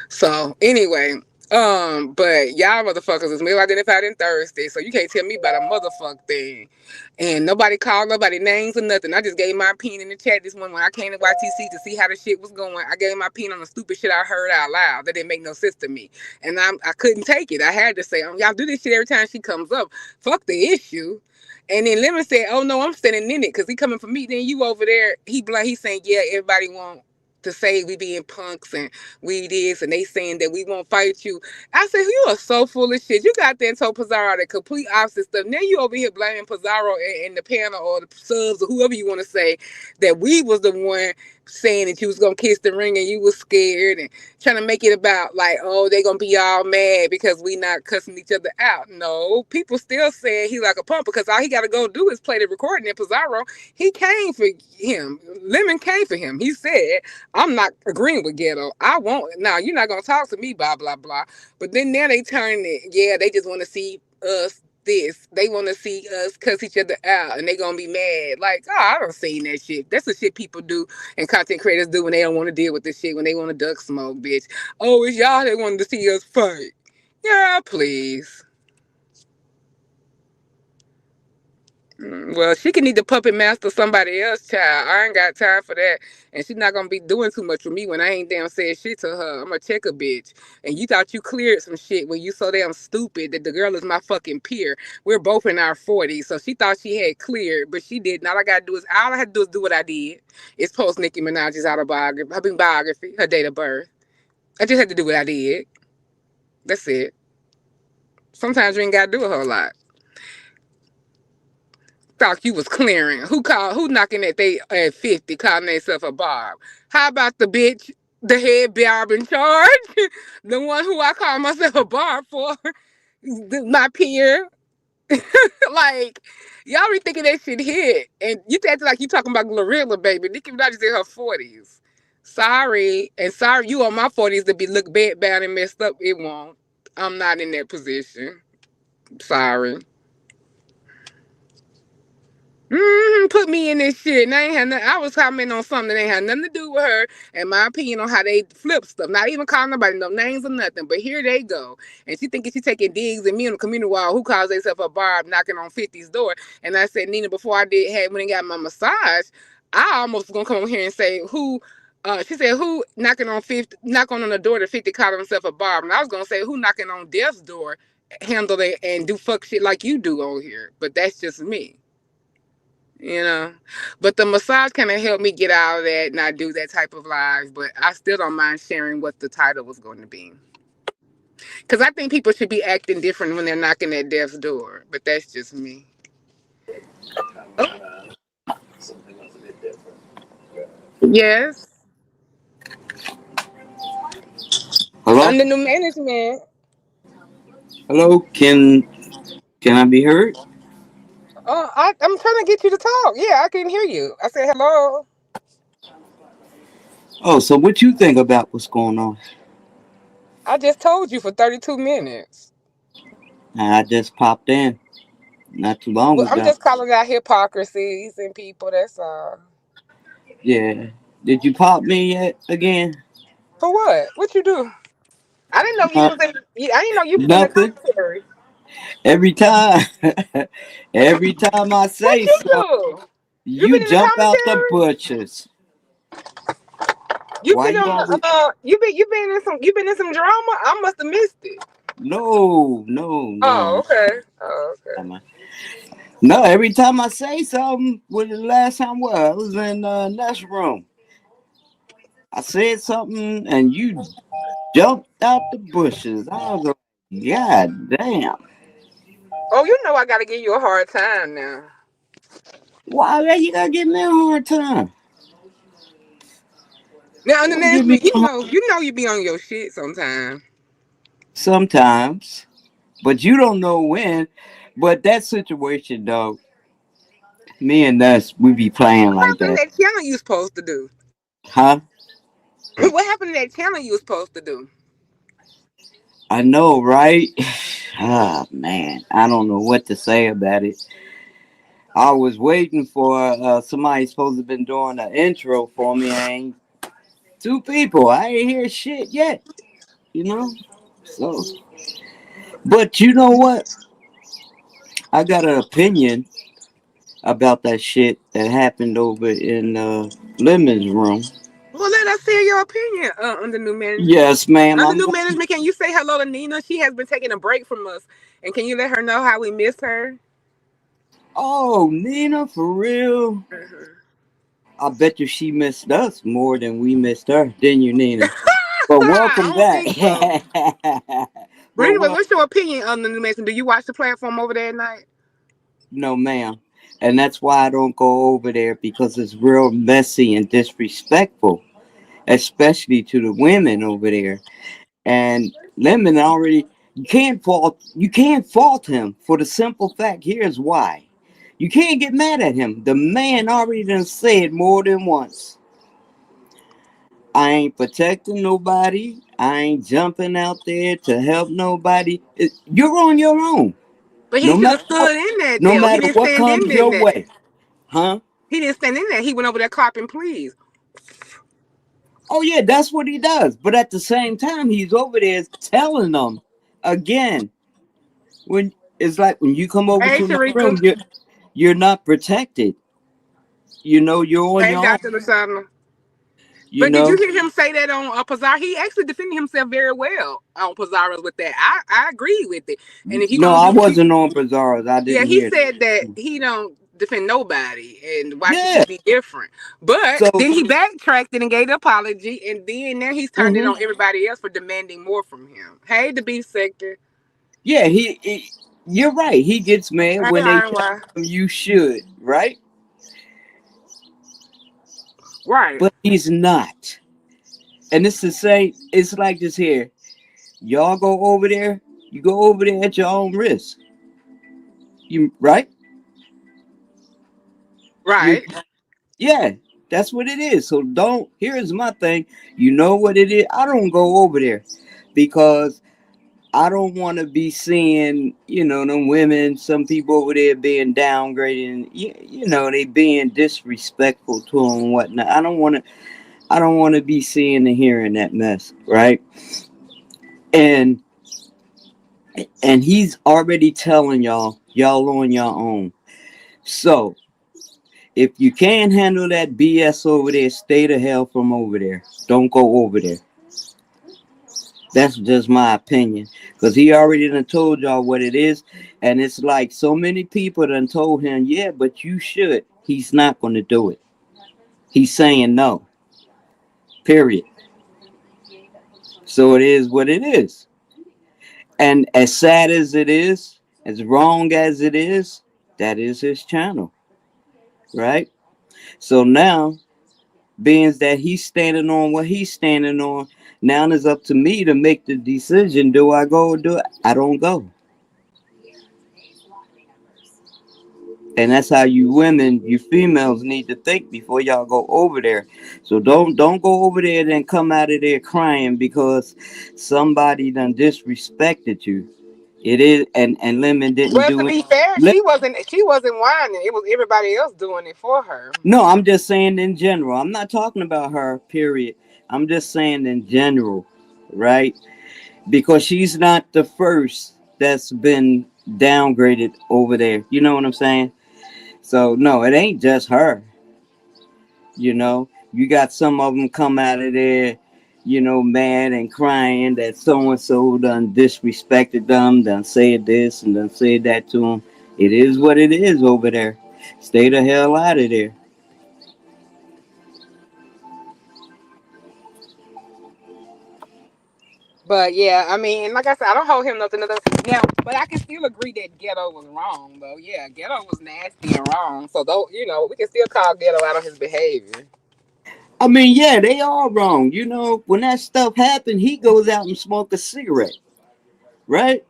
A: So anyway, but y'all motherfuckers is male identified in Thursday, so you can't tell me about a motherfuck thing. And nobody called nobody names or nothing. I just gave my opinion in the chat this morning when I came to YTC to see how the shit was going. I gave my opinion on the stupid shit I heard out loud that didn't make no sense to me, and I couldn't take it. I had to say, y'all do this shit every time she comes up. Fuck the issue. And then Lemon said, "Oh no, I'm standing in it because he coming for me." Then you over there, he's saying, "Yeah, everybody want to say we being punks and we this, and they saying that we won't fight you." I said, "You are so full of shit. You got there and told Pizarro the complete opposite stuff. Now you over here blaming Pizarro and the panel or the subs or whoever you want to say that we was the one saying that you was gonna kiss the ring and you was scared and trying to make it about like, oh, they gonna be all mad because we not cussing each other out." No, people still saying he like a pump because all he got to go do is play the recording. And Pizarro, he came for him. Lemon came for him. He said, I'm not agreeing with Ghetto. I won't. Now you're not gonna talk to me, blah blah blah. But then now they turn it. Yeah, they just want to see us this. They want to see us cuss each other out, and they gonna be mad. Like, oh, I don't seen that shit. That's the shit people do and content creators do when they don't want to deal with this shit. When they want to duck smoke, bitch. Oh, it's y'all that wanted to see us fight. Yeah, please. Well, she can need to puppet master somebody else, child. I ain't got time for that. And she's not gonna be doing too much with me when I ain't damn said shit to her. I'm a checker bitch. And you thought you cleared some shit when you so damn stupid that the girl is my fucking peer. We're both in our 40s. So she thought she had cleared, but she didn't. All I had to do is do what I did. It's post Nicki Minaj's biography, her date of birth. I just had to do what I did. That's it. Sometimes you ain't gotta do a whole lot. Thought you was clearing. Who knocking at they at 50 calling themselves a barb? How about the bitch, the head barb in charge? The one who I call myself a barb for, my peer. Like, y'all be thinking that shit hit. And you acting like you talking about Glorilla, baby. Nicki Minaj is in her 40s. Sorry. And sorry you on my 40s to be look bad, bad and messed up. It won't. I'm not in that position. Sorry. Put me in this shit. And I ain't had nothing. I was commenting on something that ain't had nothing to do with her and my opinion on how they flip stuff. Not even calling nobody no names or nothing. But here they go. And she thinking she taking digs at me on the community wall who calls themselves a barb knocking on 50's door. And I said, Nina, before I when I got my massage, I almost was gonna come over here and say, who She said, "Who knocking on 50? Knocking on the door to 50? Call himself a barber?" And I was gonna say, "Who knocking on death's door? Handle it and do fuck shit like you do on here." But that's just me, you know. But the massage kind of helped me get out of that, and I do that type of live. But I still don't mind sharing what the title was going to be, because I think people should be acting different when they're knocking at death's door. But that's just me. Oh, yes,
B: Hello?
A: under new management.
B: Hello? Can I be heard?
A: I'm trying to get you to talk. Yeah, I can hear you. I said hello.
B: Oh, so what you think about what's going on?
A: I just told you for 32 minutes.
B: I just popped in not too long
A: Well, I'm
B: ago.
A: just calling out hypocrisies in people. That's all.
B: Yeah. Did you pop me yet again?
A: For what? What you do? I didn't know you
B: Uh,
A: was in. I didn't know you was in the
B: nothing.
A: commentary.
B: Every time, every time I
A: What
B: say
A: you
B: something,
A: do? You
B: you
A: been in the
B: jump out the
A: commentary?
B: butchers.
A: You
B: Why
A: been
B: you
A: on
B: always?
A: the? You been in some drama? I must have missed it.
B: No, no,
A: Oh,
B: no.
A: okay. Oh, okay.
B: No, every time I say something, when the last time was, I was in next room. I said something and you jumped out the bushes. I was like, God damn.
A: Oh, you know I gotta give you a hard time now.
B: Why you gotta give me a hard time?
A: Now, under
B: Don't give me
A: management,
B: a hard
A: you know you be on your shit sometimes.
B: sometimes. But you don't know when. But that situation though, me and us, we be playing
A: What
B: like
A: happened
B: that.
A: to that channel you supposed to do?
B: Huh?
A: What happened to that channel you was supposed to do?
B: I know, right? Ah man. I don't know what to say about it. I was waiting for somebody supposed to have been doing an intro for me. I ain't two people. I ain't hear shit yet. You know? So but you know what? I got an opinion about that shit that happened over in Lemon's room.
A: Well, let us hear your opinion under new management.
B: Yes, ma'am.
A: Under
B: I'm
A: new
B: going.
A: management, can you say hello to Nina? She has been taking a break from us, and can you let her know how we miss her?
B: Oh, Nina, for real?
A: Mhm.
B: I bet you she missed us more than we missed her, didn't you, Nina? But
A: I
B: welcome
A: don't
B: back.
A: think so. But
B: But
A: anyway,
B: well,
A: what's your opinion on the new management? Do you watch the platform over there at night?
B: no, ma'am. And that's why I don't go over there because it's real messy and disrespectful, especially to the women over there. And Lemon already you can't fault him for the simple fact. Here's why. You can't get mad at him. The man already done said more than once. I ain't protecting nobody. I ain't jumping out there to help nobody. You're on your own.
A: But he
B: No
A: should have
B: matter what
A: stood in that
B: no
A: there. He
B: matter
A: didn't
B: what
A: stand
B: comes
A: in
B: your
A: that.
B: way. Huh?
A: He didn't stand in that. He went over there clapping, please.
B: Oh yeah, that's what he does. But at the same time, he's over there telling them again when it's like when you come over
A: Hey,
B: to my
A: Sharika.
B: room, you're not protected. You're on
A: Hey,
B: your own.
A: Dr. Lasagna.
B: You
A: But did you
B: know.
A: hear him say that on Pizarro? He actually defended himself very well on Pizarro's with that. I agree with it. And if you're
B: No,
A: gonna
B: I
A: do,
B: wasn't on Pizarro's. I
A: yeah,
B: didn't
A: he
B: hear
A: said that
B: that.
A: he don't defend nobody, and why should he
B: Yeah.
A: be different? But
B: So,
A: then he backtracked it and gave the apology, and then now he's turned it
B: hmm
A: on everybody else for demanding more from him. Hey, the beef sector.
B: yeah, you're right. He gets mad
A: Hey,
B: when they
A: Iron
B: tell
A: Y.
B: him you should, right?
A: Right,
B: But he's not. And it's the same. It's like this here. Y'all go over there. You go over there at your own risk. You right? You
A: right.
B: yeah. That's what it is. So don't. Here's my thing. You know what it is. I don't go over there because I don't want to be seeing, them women, some people over there being downgraded, and they being disrespectful to them and whatnot. I don't want to be seeing and hearing that mess, right? And and he's already telling y'all on your own. So If you can't handle that BS over there, stay the hell from over there. Don't go over there. That's just my opinion. Because he already done told y'all what it is. And it's like so many people done told him, yeah, but you should. He's not going to do it. He's saying no. Period. So it is what it is. And as sad as it is, as wrong as it is, that is his channel. Right? So now, being that he's standing on what he's standing on, now it's up to me to make the decision. Do I go or do it? I don't go. And that's how you women, you females need to think before y'all go over there. So don't go over there and then come out of there crying because somebody done disrespected you. It is and Lemon didn't
A: Well, to
B: do it.
A: be fair,
B: Lem-
A: she wasn't whining. It was everybody else doing it for her.
B: No, I'm just saying in general. I'm not talking about her, period. I'm just saying in general, right? Because she's not the first that's been downgraded over there. You know what I'm saying? So no, it ain't just her. You got some of them come out of there, mad and crying that so and so done disrespected them, done said this and done said that to them. It is what it is over there. Stay the hell out of there.
A: But yeah, I mean, like I said, I don't hold him nothing other now. But I can still agree that Ghetto was wrong, though. Yeah, Ghetto was nasty and wrong. So though, we can still call Ghetto out on his behavior.
B: I mean, yeah, they are wrong. When that stuff happened, he goes out and smoke a cigarette, right?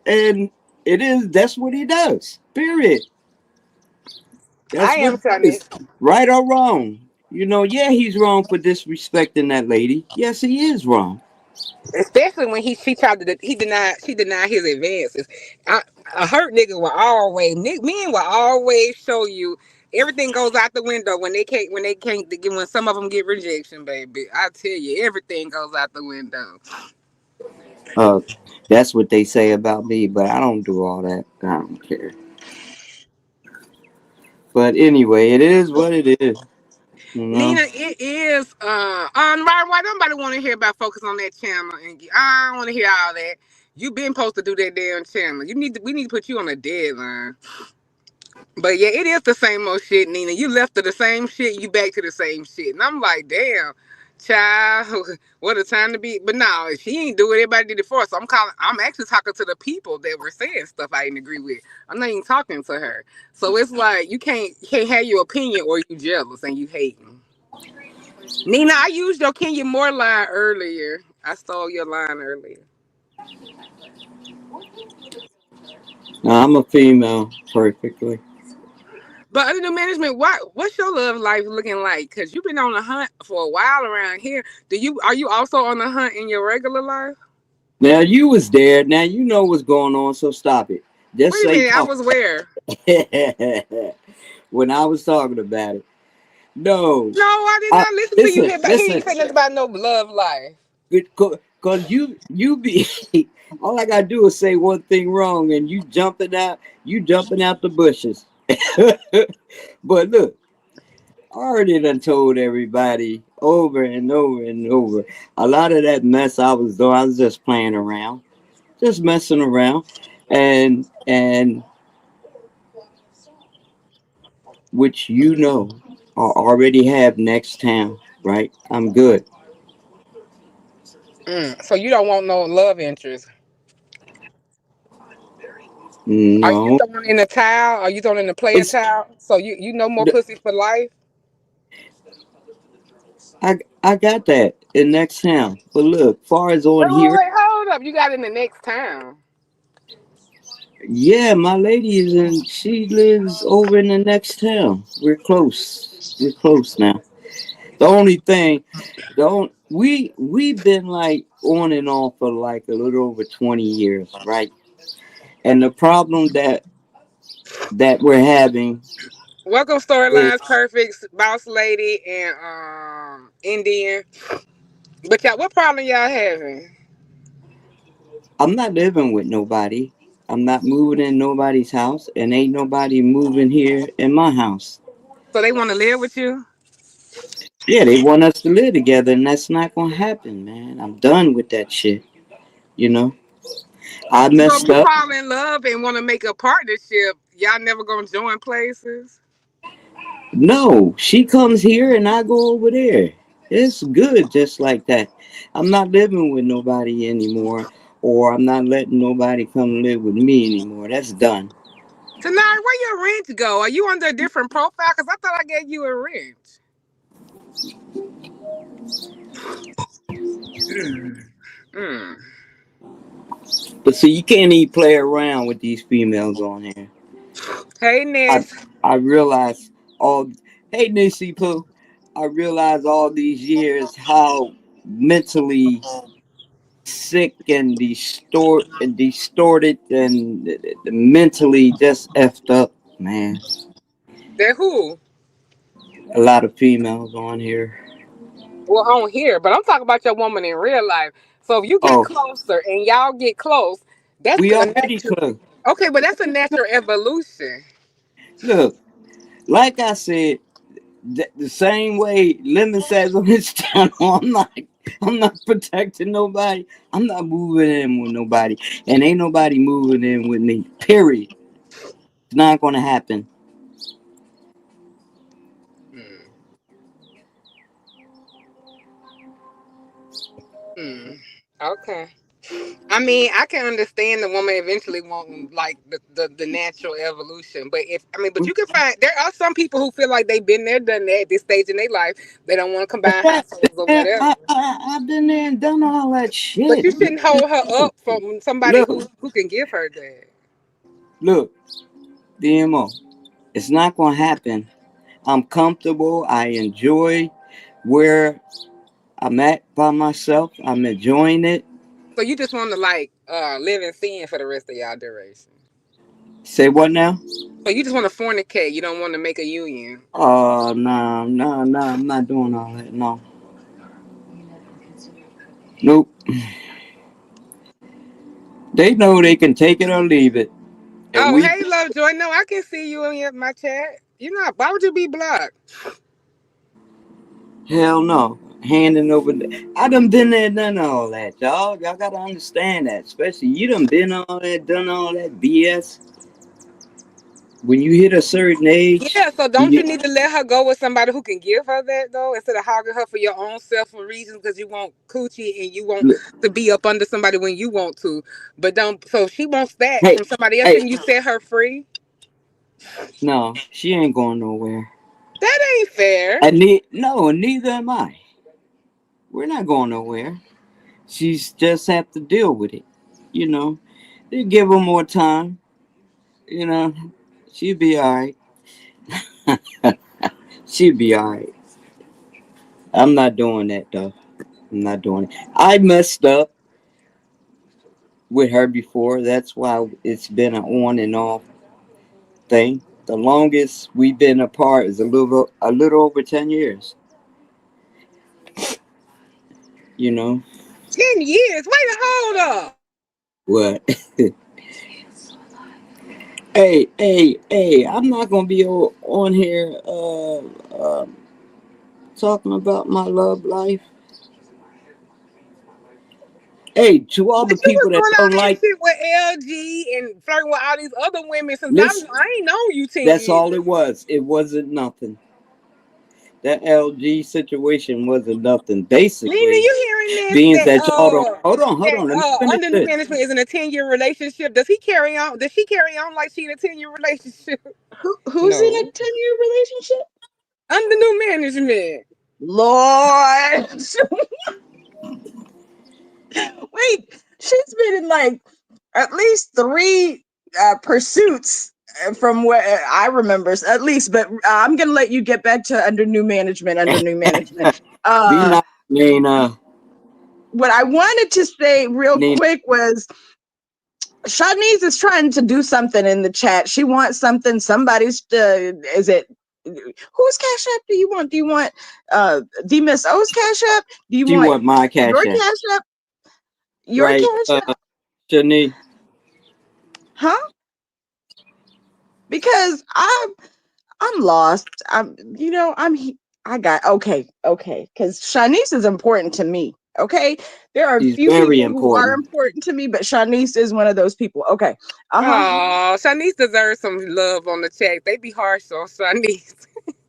B: And that's what he does. Period.
A: I
B: That's what
A: am
B: it
A: telling you,
B: is. Right or wrong. Yeah, he's wrong for disrespecting that lady. Yes, he is wrong.
A: especially when she tried to she denied his advances. I, a hurt nigga will always men will always show you everything goes out the window when some of them get rejection, baby. I tell you, everything goes out the window.
B: Uh, that's what they say about me, but I don't do all that. I don't care. But anyway, it is what it is. You know.
A: Nina, it is why nobody want to hear about focus on that channel, and I don't want to hear all that. You been supposed to do that damn channel. We need to put you on a deadline. But yeah, it is the same old shit, Nina. You left to the same shit, you back to the same shit. And I'm like, damn, child, what a time to be. But no, she ain't do it. Everybody did it for her. So I'm actually talking to the people that were saying stuff I didn't agree with. I'm not even talking to her. So it's like you can't have your opinion or you jealous and you hating. Nina, I used your Kenya Moore line earlier. I stole your line earlier.
B: Now, I'm a female, perfectly.
A: But under the management, what's your love life looking like? Cause you've been on the hunt for a while around here. Are you also on the hunt in your regular life?
B: Now you was there. Now you know what's going on. So stop it. Just
A: Wait a
B: say
A: minute, I
B: talk.
A: was where?
B: When I was talking about it, no.
A: No, I did
B: I
A: not listen to you
B: listen,
A: here. But he
B: listen.
A: ain't say nothing about no love life.
B: Cause you be all I gotta do is say one thing wrong and you jumping out the bushes. But look, I already done told everybody over and over and over. A lot of that mess I was doing, I was just playing around, just messing around, and which I already have next town, right? I'm good.
A: So you don't want no love interest. Are you
B: No,
A: throwing in the towel? Are you throwing in the player
B: it's
A: towel? So you no more pussy for life?
B: I got that in next town. But look, far as on
A: Wait, wait,
B: here,
A: wait, hold up. You got in the next town.
B: yeah, my lady is in. She lives over in the next town. We're close. We're close now. The only thing, don't we've been like on and off for like a little over 20 years, right? And the problem that we're having
A: Welcome
B: is
A: Storylines Perfect, Boss Lady, and Indian. But y'all, what problem y'all having?
B: I'm not living with nobody. I'm not moving in nobody's house, and ain't nobody moving here in my house.
A: So they want to live with you.
B: Yeah, they want us to live together, and that's not gonna happen, man. I'm done with that shit. You know, I
A: So if
B: messed
A: you
B: up.
A: fall in love and want to make a partnership, y'all never gonna join places.
B: No, she comes here and I go over there. It's good just like that. I'm not living with nobody anymore, or I'm not letting nobody come live with me anymore. That's done.
A: Tonight, where your rent go? Are you under a different profile? Cause I thought I gave you a rent. Mm.
B: But see, you can't even play around with these females on here.
A: Hey,
B: I
A: Ness.
B: I realize all. Hey, Nissy Pooh. I realize all these years how mentally sick and distorted and mentally just effed up, man.
A: That who?
B: A lot of females on here.
A: Well, on here, but I'm talking about your woman in real life. So if you get
B: Oh,
A: closer and y'all get close, that's
B: we
A: a
B: already
A: natural.
B: close.
A: Okay, but that's a natural evolution.
B: Look, like I said, the same way Lemon says on his channel, I'm not protecting nobody. I'm not moving in with nobody, and ain't nobody moving in with me. Period. It's not gonna happen.
A: Hmm. Hmm. Okay. I mean, I can understand the woman eventually wanting like the natural evolution, but but you can find there are some people who feel like they've been there, done that at this stage in their life. They don't want to combine
B: Yeah,
A: households or
B: man,
A: whatever.
B: I've been there and done all that
A: But
B: shit.
A: you shouldn't hold her up from somebody
B: Look,
A: who can give her that.
B: look, DMO. It's not gonna happen. I'm comfortable. I enjoy where I'm at by myself. I'm enjoying it.
A: So you just want to like live in sin for the rest of y'all duration.
B: Say what now?
A: So you just want to fornicate. You don't want to make a union.
B: Oh, no, no, no. I'm not doing all that. No. Nope. They know they can take it or leave it. And
A: Oh,
B: we,
A: hey, Lovejoy. No, I can see you in my chat. You know, why would you be blocked?
B: hell no. Handing over. I done been there, done all that, y'all. Y'all gotta understand that. Especially you done been all that, done all that BS. When you hit a certain age,
A: Yeah, so don't you
B: you,
A: need to let her go with somebody who can give her that though, instead of hogging her for your own selfish reasons because you want coochie and you want
B: look,
A: to be up under somebody when you want to, but don't. So she wants that
B: hey,
A: from somebody else,
B: hey,
A: and you set her free.
B: no, she ain't going nowhere.
A: That ain't fair.
B: No, neither am I. We're not going nowhere. She's just have to deal with it. You know, they give her more time. You know, she'll be all right. She'll be all right. I'm not doing that though. I'm not doing it. I messed up with her before. That's why it's been an on and off thing. The longest we've been apart is a little over 10 years. You know
A: 10 years. Wait a hold up.
B: what? Hey! I'm not gonna be on here talking about my love life. Hey, to all
A: But
B: the
A: you was
B: people that
A: doing all
B: don't
A: that
B: like
A: shit with LG and flirting with all these other women since
B: this,
A: I ain't known you 10
B: that's
A: years.
B: all it was. It wasn't nothing. That LG situation wasn't nothing.
A: Nina,
B: Basically,
A: you hearing this?
B: being
A: That
B: that y'all don't hold on. Let me finish
A: under new
B: this.
A: management is in a 10-year relationship. Does he carry on? Does she carry on like she in a 10-year relationship?
C: Who's in a
A: No.
C: 10-year relationship?
A: Under new management.
C: Lord. Wait, she's been in like at least three pursuits from what I remember, at least. But I'm gonna let you get back to under new management. Under new management.
B: Be
C: Uh,
B: nice, Nina.
C: what I wanted to say real
B: Nina.
C: quick was Shanice is trying to do something in the chat. She wants something. Somebody's is it whose cash app do you want? Do you want D Miss O's cash app? Do you
B: She
C: want
B: want my
C: your
B: cash app,
C: cash app? Your
B: right?
C: cash app?
B: Shani.
C: Huh? Because I'm lost. I got okay, because Shanice is important to me. Okay, there are a
B: She's
C: few
B: very
C: people who are
B: important.
C: important to me, but Shanice is one of those people. Okay, uh-huh.
A: Oh, Shanice deserves some love on the check. They be harsh on Shanice.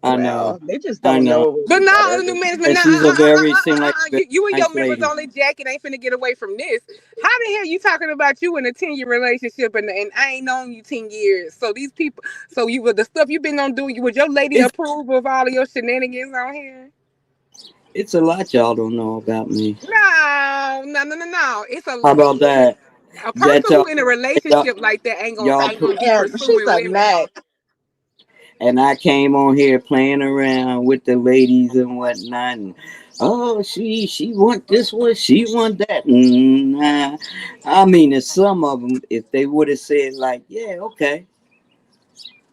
B: I know.
C: Well, they just
B: I
C: don't
B: know.
C: know it would
A: But
C: be
A: no,
C: better.
A: new management.
B: And
A: No,
B: she's a very seem like a very
A: you and your
B: nice
A: members
B: lady.
A: only jacket ain't finna get away from this. How the hell you talking about you in a 10-year relationship and I ain't known you 10 years? So these people, so you with the stuff you been gonna do, would your lady
B: It's
A: approve of all of your shenanigans on here?
B: it's a lot y'all don't know about me.
A: No, no, no, no, no. It's
B: How about that?
A: a
B: That
A: person who in a
B: y'all,
A: relationship like that
B: y'all
A: ain't
B: put
A: gonna be
C: And she's
A: pursuing
C: a
A: women.
C: Mac.
B: and I came on here playing around with the ladies and whatnot. And, oh, she want this one, she want that. Nah. I mean, if some of them, if they would have said like, yeah, okay,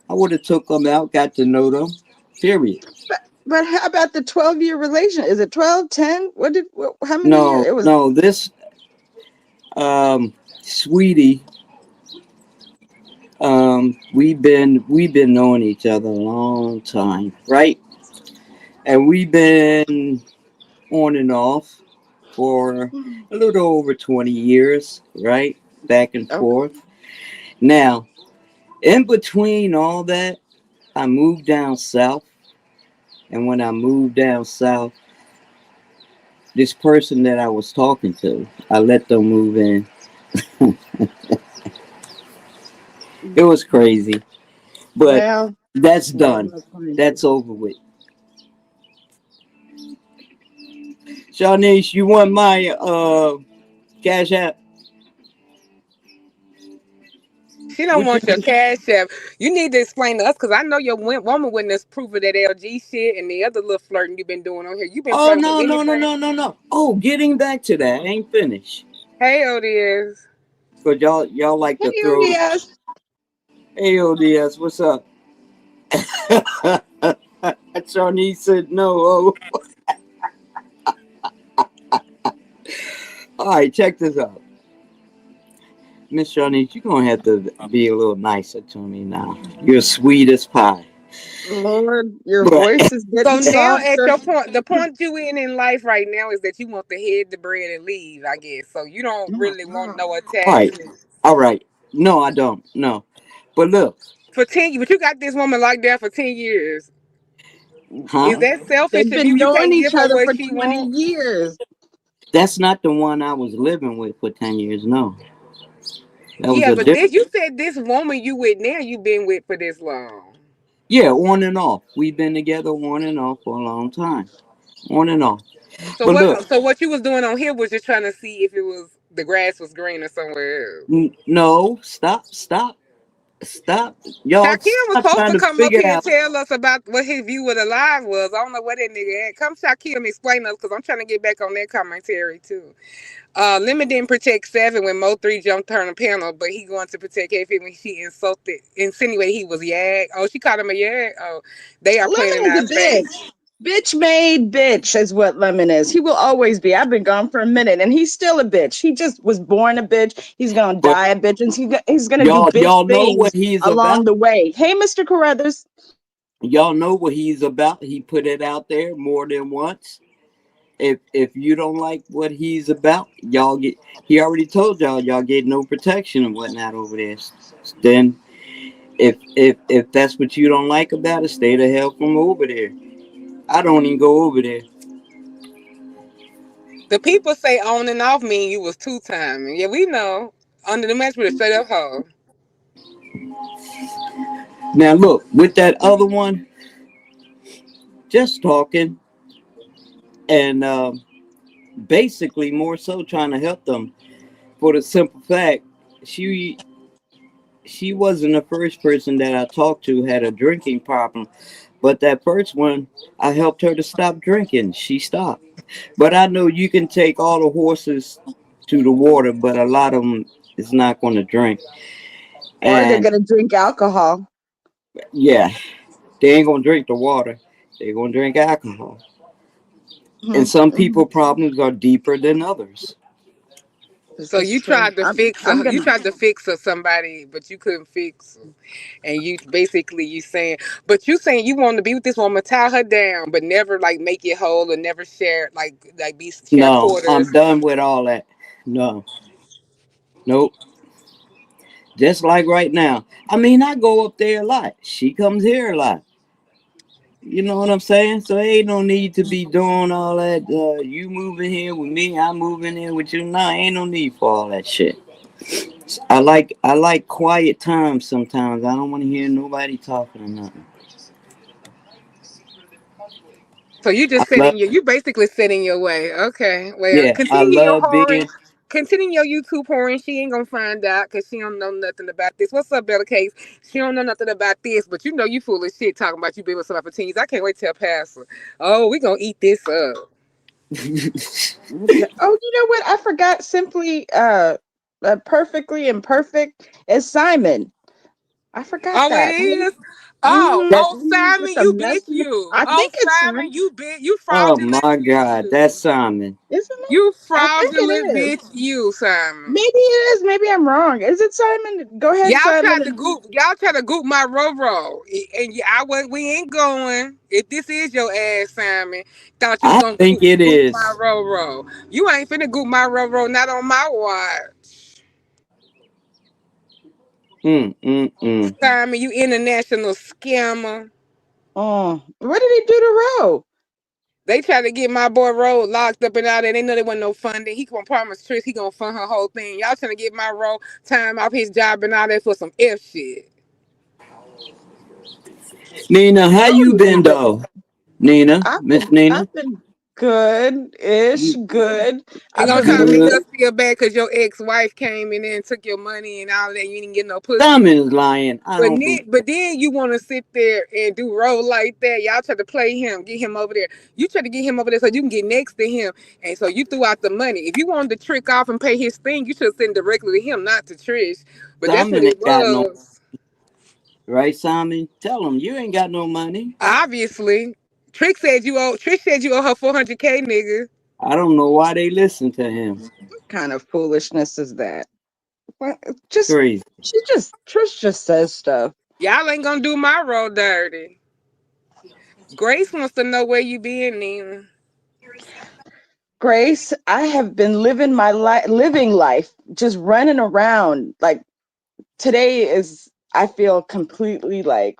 B: I would have took them out, got to know them. Period.
C: But how about the 12-year relation? Is it 12, 10? How many years?
B: No,
C: It was
B: no, this sweetie, we've been knowing each other a long time, right? And we've been on and off for a little over 20 years, right? Back and
C: okay.
B: forth. Now, in between all that, I moved down south. And when I moved down south, this person that I was talking to, I let them move in. It was crazy. But
C: Well,
B: that's
C: yeah,
B: done.
C: that's fine.
B: That's over with. Shanice, you want my cash app?
A: She don't
B: What you
A: want your cash app. You need to explain to us because I know your woman witness proof of that LG shit and the other little flirting you've been doing on here. You been
B: Oh
A: flirting with
B: no no no
A: anything?
B: no no no. Oh, getting back to that, I ain't finished.
A: Hey, ODS.
B: Cause y'all like
C: Hey,
B: to throw.
C: ODS.
B: Hey ODS, what's up? Shanice said no. Oh, all right, check this out, Miss Shanice. You're gonna have to be a little nicer to me now. You're sweet as pie,
C: Lord, your
B: but
C: voice is getting
A: So now at
C: softer.
A: your point, the point you in life right now is that you want to head the bread and leave, I guess. So you don't
C: Oh my
A: really want
C: God.
A: no
B: all right,
A: attachment.
B: all right. No, I don't. No, but look,
A: For 10 years, but you got this woman like that for 10 years.
B: huh?
A: Is that selfish
C: They've
A: of
C: been
A: you? You
C: knowing
A: can't
C: each
A: give her
C: other
A: what
C: for
A: she
C: 20
A: wants?
C: years.
B: That's not the one I was living with for 10 years. No, that was
A: Yeah,
B: a
A: but
B: different.
A: this you said this woman you with now you been with for this long.
B: Yeah, on and off. We've been together on and off for a long time. On and off.
A: So
B: But look,
A: what you was doing on here was just trying to see if it was the grass was greener somewhere else.
B: no, stop. Y'all
A: Shaquille was
B: stop
A: supposed
B: trying
A: to
B: to
A: come up
B: figure
A: here and
B: out.
A: tell us about what his view of the live was. I don't know where that nigga at. Come Shaquille and explain us because I'm trying to get back on that commentary too. Lemon didn't protect Seven when Mo 3 jumped her on the panel, but he going to protect K when she insinuated he was Yag. Oh, she called him a Yag. Oh, they are playing
C: Lemon
A: in
C: is
A: our
C: a
A: face.
C: bitch. Bitch made bitch is what Lemon is. He will always be. I've been gone for a minute and he's still a bitch. He just was born a bitch. He's going to
B: But
C: die a bitch and he's going to do bitch
B: y'all know what
C: things
B: he's about.
C: along the way. Hey, Mr. Carruthers.
B: Y'all know what he's about. He put it out there more than once. If you don't like what he's about, y'all get. He already told y'all get no protection and whatnot over there. Then if that's what you don't like about it, stay the hell from over there. I don't even go over there.
A: The people say on and off mean you was two timing. Yeah, we know. Under the match with a straight up hoe.
B: Now look, with that other one, just talking and basically more so trying to help them for the simple fact she she wasn't the first person that I talked to had a drinking problem, but that first one I helped her to stop drinking. She stopped. But I know you can take all the horses to the water, but a lot of them is not going to drink.
C: Or they're
B: And
C: going to drink alcohol.
B: yeah, they ain't going to drink the water. They're going to drink alcohol. And
C: Mhm,
B: some
C: mhm.
B: people problems are deeper than others.
C: This
A: So
C: is
A: you
C: true.
A: tried to fix
C: I'm
A: her. You
C: gonna.
A: tried to fix her somebody, but you couldn't fix her. And you basically you saying, but you saying you want to be with this woman, tie her down, but never like make it whole or never share like be share
B: No, I'm
A: quarters.
B: done with all that. No, nope. Just like right now. I mean, I go up there a lot. She comes here a lot. You know what I'm saying? So ain't no need to be doing all that. You moving here with me, I moving here with you. Nah, ain't no need for all that shit. I like quiet time sometimes. I don't want to hear nobody talking or nothing.
A: So you
B: I
A: just sit
B: love
A: in your you basically sit in your way. Okay. Well,
B: yeah, I
A: continue your
B: love
A: whoring.
B: being
A: Continue your YouTube whoring. She ain't gonna find out because she don't know nothing about this. What's up, Bella Case? She don't know nothing about this, but you know you full of shit talking about you been with somebody for 10 years. I can't wait till Pastor. Oh, we gonna eat this up.
C: Okay. Oh, you know what? I forgot. Simply, perfectly imperfect is Simon. I forgot
A: Oh, it
C: that.
A: is. Oh,
C: Mm-hmm.
B: that.
A: oh,
C: With
A: Simon,
C: the
A: you bitch,
C: message.
A: you.
C: I
A: Oh,
C: think it's
A: Simon,
C: Simon,
A: you
B: Oh
A: fraudulent
B: my
A: bitch,
B: God, that's
A: you.
B: Simon.
C: isn't it?
A: You
C: I think it
A: fraudulent
C: is.
A: bitch, you, Simon.
C: Maybe it is. Maybe I'm wrong. Is it Simon? Go ahead, Simon.
A: Y'all tried to goop my Roro, and I wasn't. We ain't going. If this is your ass, Simon, thought you was
B: I
A: gonna
B: think it
A: goop my
B: is.
A: Roro. You ain't finna goop my Roro, not on my watch.
B: Mm.
A: Simon, you international scammer.
C: Oh, what did he do to Ro?
A: They tried to get my boy Ro locked up and out there. They know there wasn't no funding. He gonna promise Trish he gonna fund her whole thing. Y'all trying to get my Ro time off his job and all that for some F shit.
B: Nina, how
C: Ro
B: you
C: needs
B: been
C: to.
B: though? Nina, Miss Nina,
C: I've been good-ish,
B: you
C: good.
A: And
C: I've
A: gonna
C: been
A: try to
C: really
A: make
B: good?
A: us feel bad because your ex-wife came in there and took your money and all that. You didn't get no pussy.
B: Simon's lying. I
A: But
B: don't
A: then,
B: believe.
A: but then you want to sit there and do roll like that. Y'all try to play him, get him over there. You try to get him over there so you can get next to him. And so you threw out the money. If you wanted to trick off and pay his thing, you should have sent directly to him, not to Trish. But that's what
B: Simon
A: it
B: ain't got no
A: was.
B: right. Simon, tell him you ain't got no money.
A: Obviously. Trish said you owe her 400K, nigga.
B: I don't know why they listen to him.
C: what kind of foolishness is that? What, just
B: Crazy.
C: Trish just says stuff.
A: Y'all ain't gonna do my road dirty. Grace wants to know where you been, Nina.
C: Grace, I have been living my living life, just running around. Like today is, I feel completely like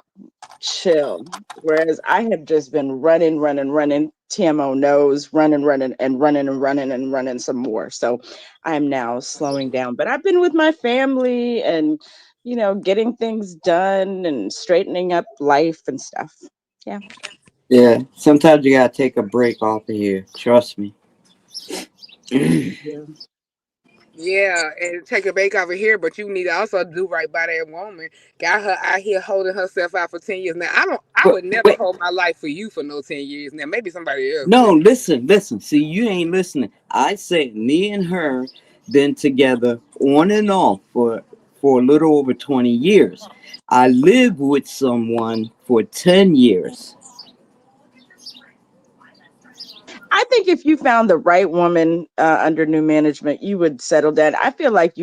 C: chill. Whereas I have just been running. TMO knows, running some more. So I'm now slowing down. But I've been with my family and, getting things done and straightening up life and stuff. Yeah.
B: Yeah. Sometimes you gotta take a break off of here. Trust me.
C: Yeah.
A: Yeah, and take a break over here, but you need to also do right by that woman. Got her out here holding herself out for 10 years. Now I
B: But
A: would never
B: wait,
A: hold my life for you for no 10 years. Now maybe somebody else
B: no,
A: would.
B: listen. See, you ain't listening. I said me and her been together on and off for a little over 20 years. I lived with someone for 10 years.
C: I think if you found the right woman under new management, you would settle down. I feel like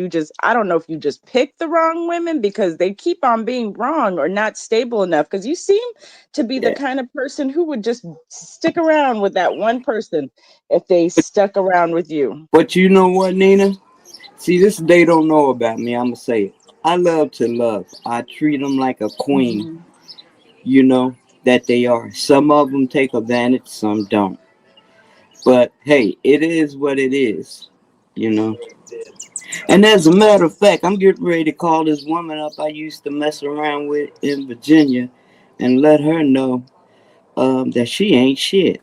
C: I don't know if you just picked the wrong women because they keep on being wrong or not stable enough. Because you seem to be the
B: Yeah.
C: kind of person who would just stick around with that one person if they stuck around with you.
B: But you know what, Nina? See, this they don't know about me. I'm gonna say it. I love to love. I treat them like a queen.
C: Mhm.
B: You know that they are. Some of them take advantage, some don't. But hey, it is what it is. You know. And as a matter of fact, I'm getting ready to call this woman up I used to mess around with in Virginia, and let her know that she ain't shit.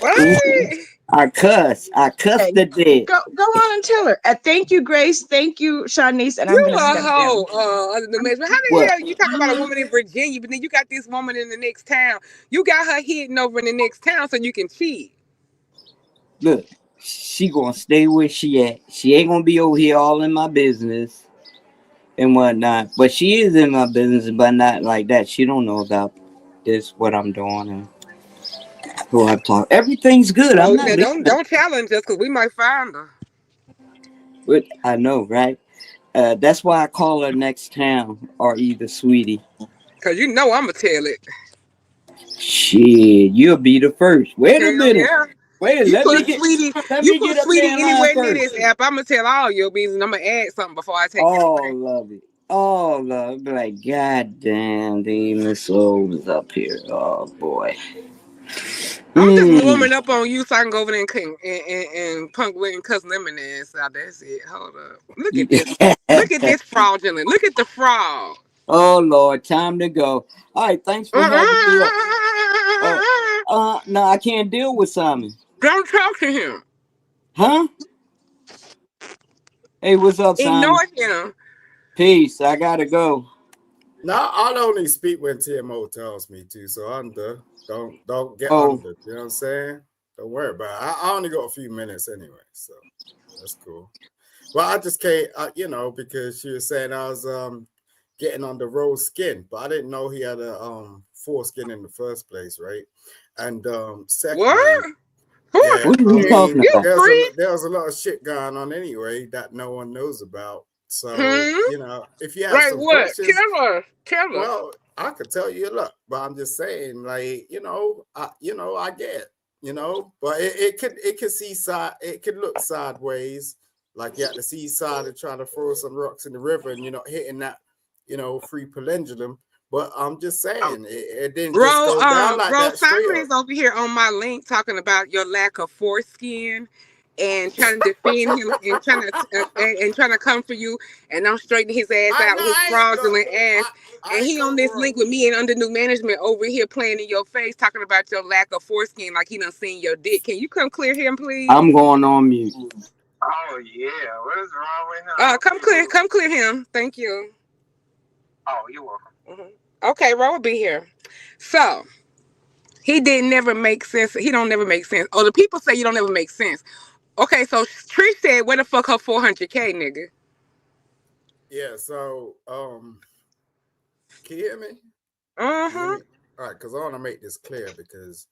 A: What?
B: Mhm. I
C: Okay,
B: cussed the dead.
C: go on and tell her. Thank you, Grace. Thank you, Shanice. And I'm
A: You
C: gonna
A: a
C: step
A: hoe
C: down.
A: under the management. How the
B: What?
A: hell you talk about a woman in Virginia, but then you got this woman in the next town? You got her hidden over in the next town so you can cheat.
B: Look, she gonna stay where she at. She ain't gonna be over here all in my business and whatnot. But she is in my business, but not like that. She don't know about this, what I'm doing, and who I've talked. Everything's good. I'm
A: Oh,
B: not
A: now
B: leaving.
A: don't challenge us because we might find her.
B: But I know, right? That's why I call her next town or either sweetie.
A: Cause you know I'ma tell it.
B: Shit, you'll be the first. Wait a
A: Hell
B: minute.
A: yeah.
B: Wait,
A: You put sweetie,
B: let
A: you
B: me
A: put
B: get up there
A: sweetie
B: in line
A: anywhere near
B: first.
A: this app, I'ma tell all your business and I'm gonna add something before I take it away.
B: All of it. All of it. Be like, God damn, these souls up here. Oh boy.
A: I'm just
B: Mm.
A: warming up on you so I can go over there and punk with and cuss lemon ass out. That's it. Hold up. Look at this. Look at this fraudulent. Look at the fraud.
B: Oh Lord, time to go. All right, thanks for having me up. No, I can't deal with Simon.
A: Don't talk to him.
B: Huh? Hey, what's up, Simon?
A: Ignore him.
B: Peace. I gotta go.
D: Now I'll only speak when TMO tells me to, so under. Don't get
B: Oh,
D: under. You know what I'm saying? Don't worry about it. I only got a few minutes anyway, so that's cool. Well, I just can't, because she was saying I was getting under Rose skin, but I didn't know he had a foreskin in the first place, right? And secondly,
A: What?
D: yeah,
B: what are you talking
A: You
B: about?
A: free?
D: there's a lot of shit going on anyway that no one knows about. So,
A: Hmm?
D: if you have
A: Like
D: some
A: what?
D: questions,
A: Tell us. Tell us.
D: well, I could tell you a lot, but I'm just saying, like, I get, but it could it could look sideways, like you're at the seaside and trying to throw some rocks in the river and you're not hitting that, free pendulum. But I'm just saying, it didn't just go down like
A: Ro
D: that straight
A: Simon
D: up.
A: is over here on my link talking about your lack of foreskin and trying to defend him and trying to come for you, and I'm straightening his ass
D: I
A: out
D: know
A: with his
D: I ain't got
A: fraudulent ass.
D: I
A: And
D: ain't
A: he on
D: got
A: this
D: wrong.
A: link with me and under new management over here playing in your face, talking about your lack of foreskin, like he done seen your dick. Can you come clear him, please?
B: I'm going on mute.
E: Oh yeah, what is wrong with him?
A: Come clear him. Thank you.
E: Oh, you're welcome.
A: Okay, Ro will be here. So he didn't never make sense. He don't never make sense. Oh, the people say you don't ever make sense. Okay, so Trish said, "Where the fuck her 400K, nigga?"
D: Yeah, so can you hear me?
A: Uh
D: Can you hear
A: huh.
D: me? All right, because I want to make this clear because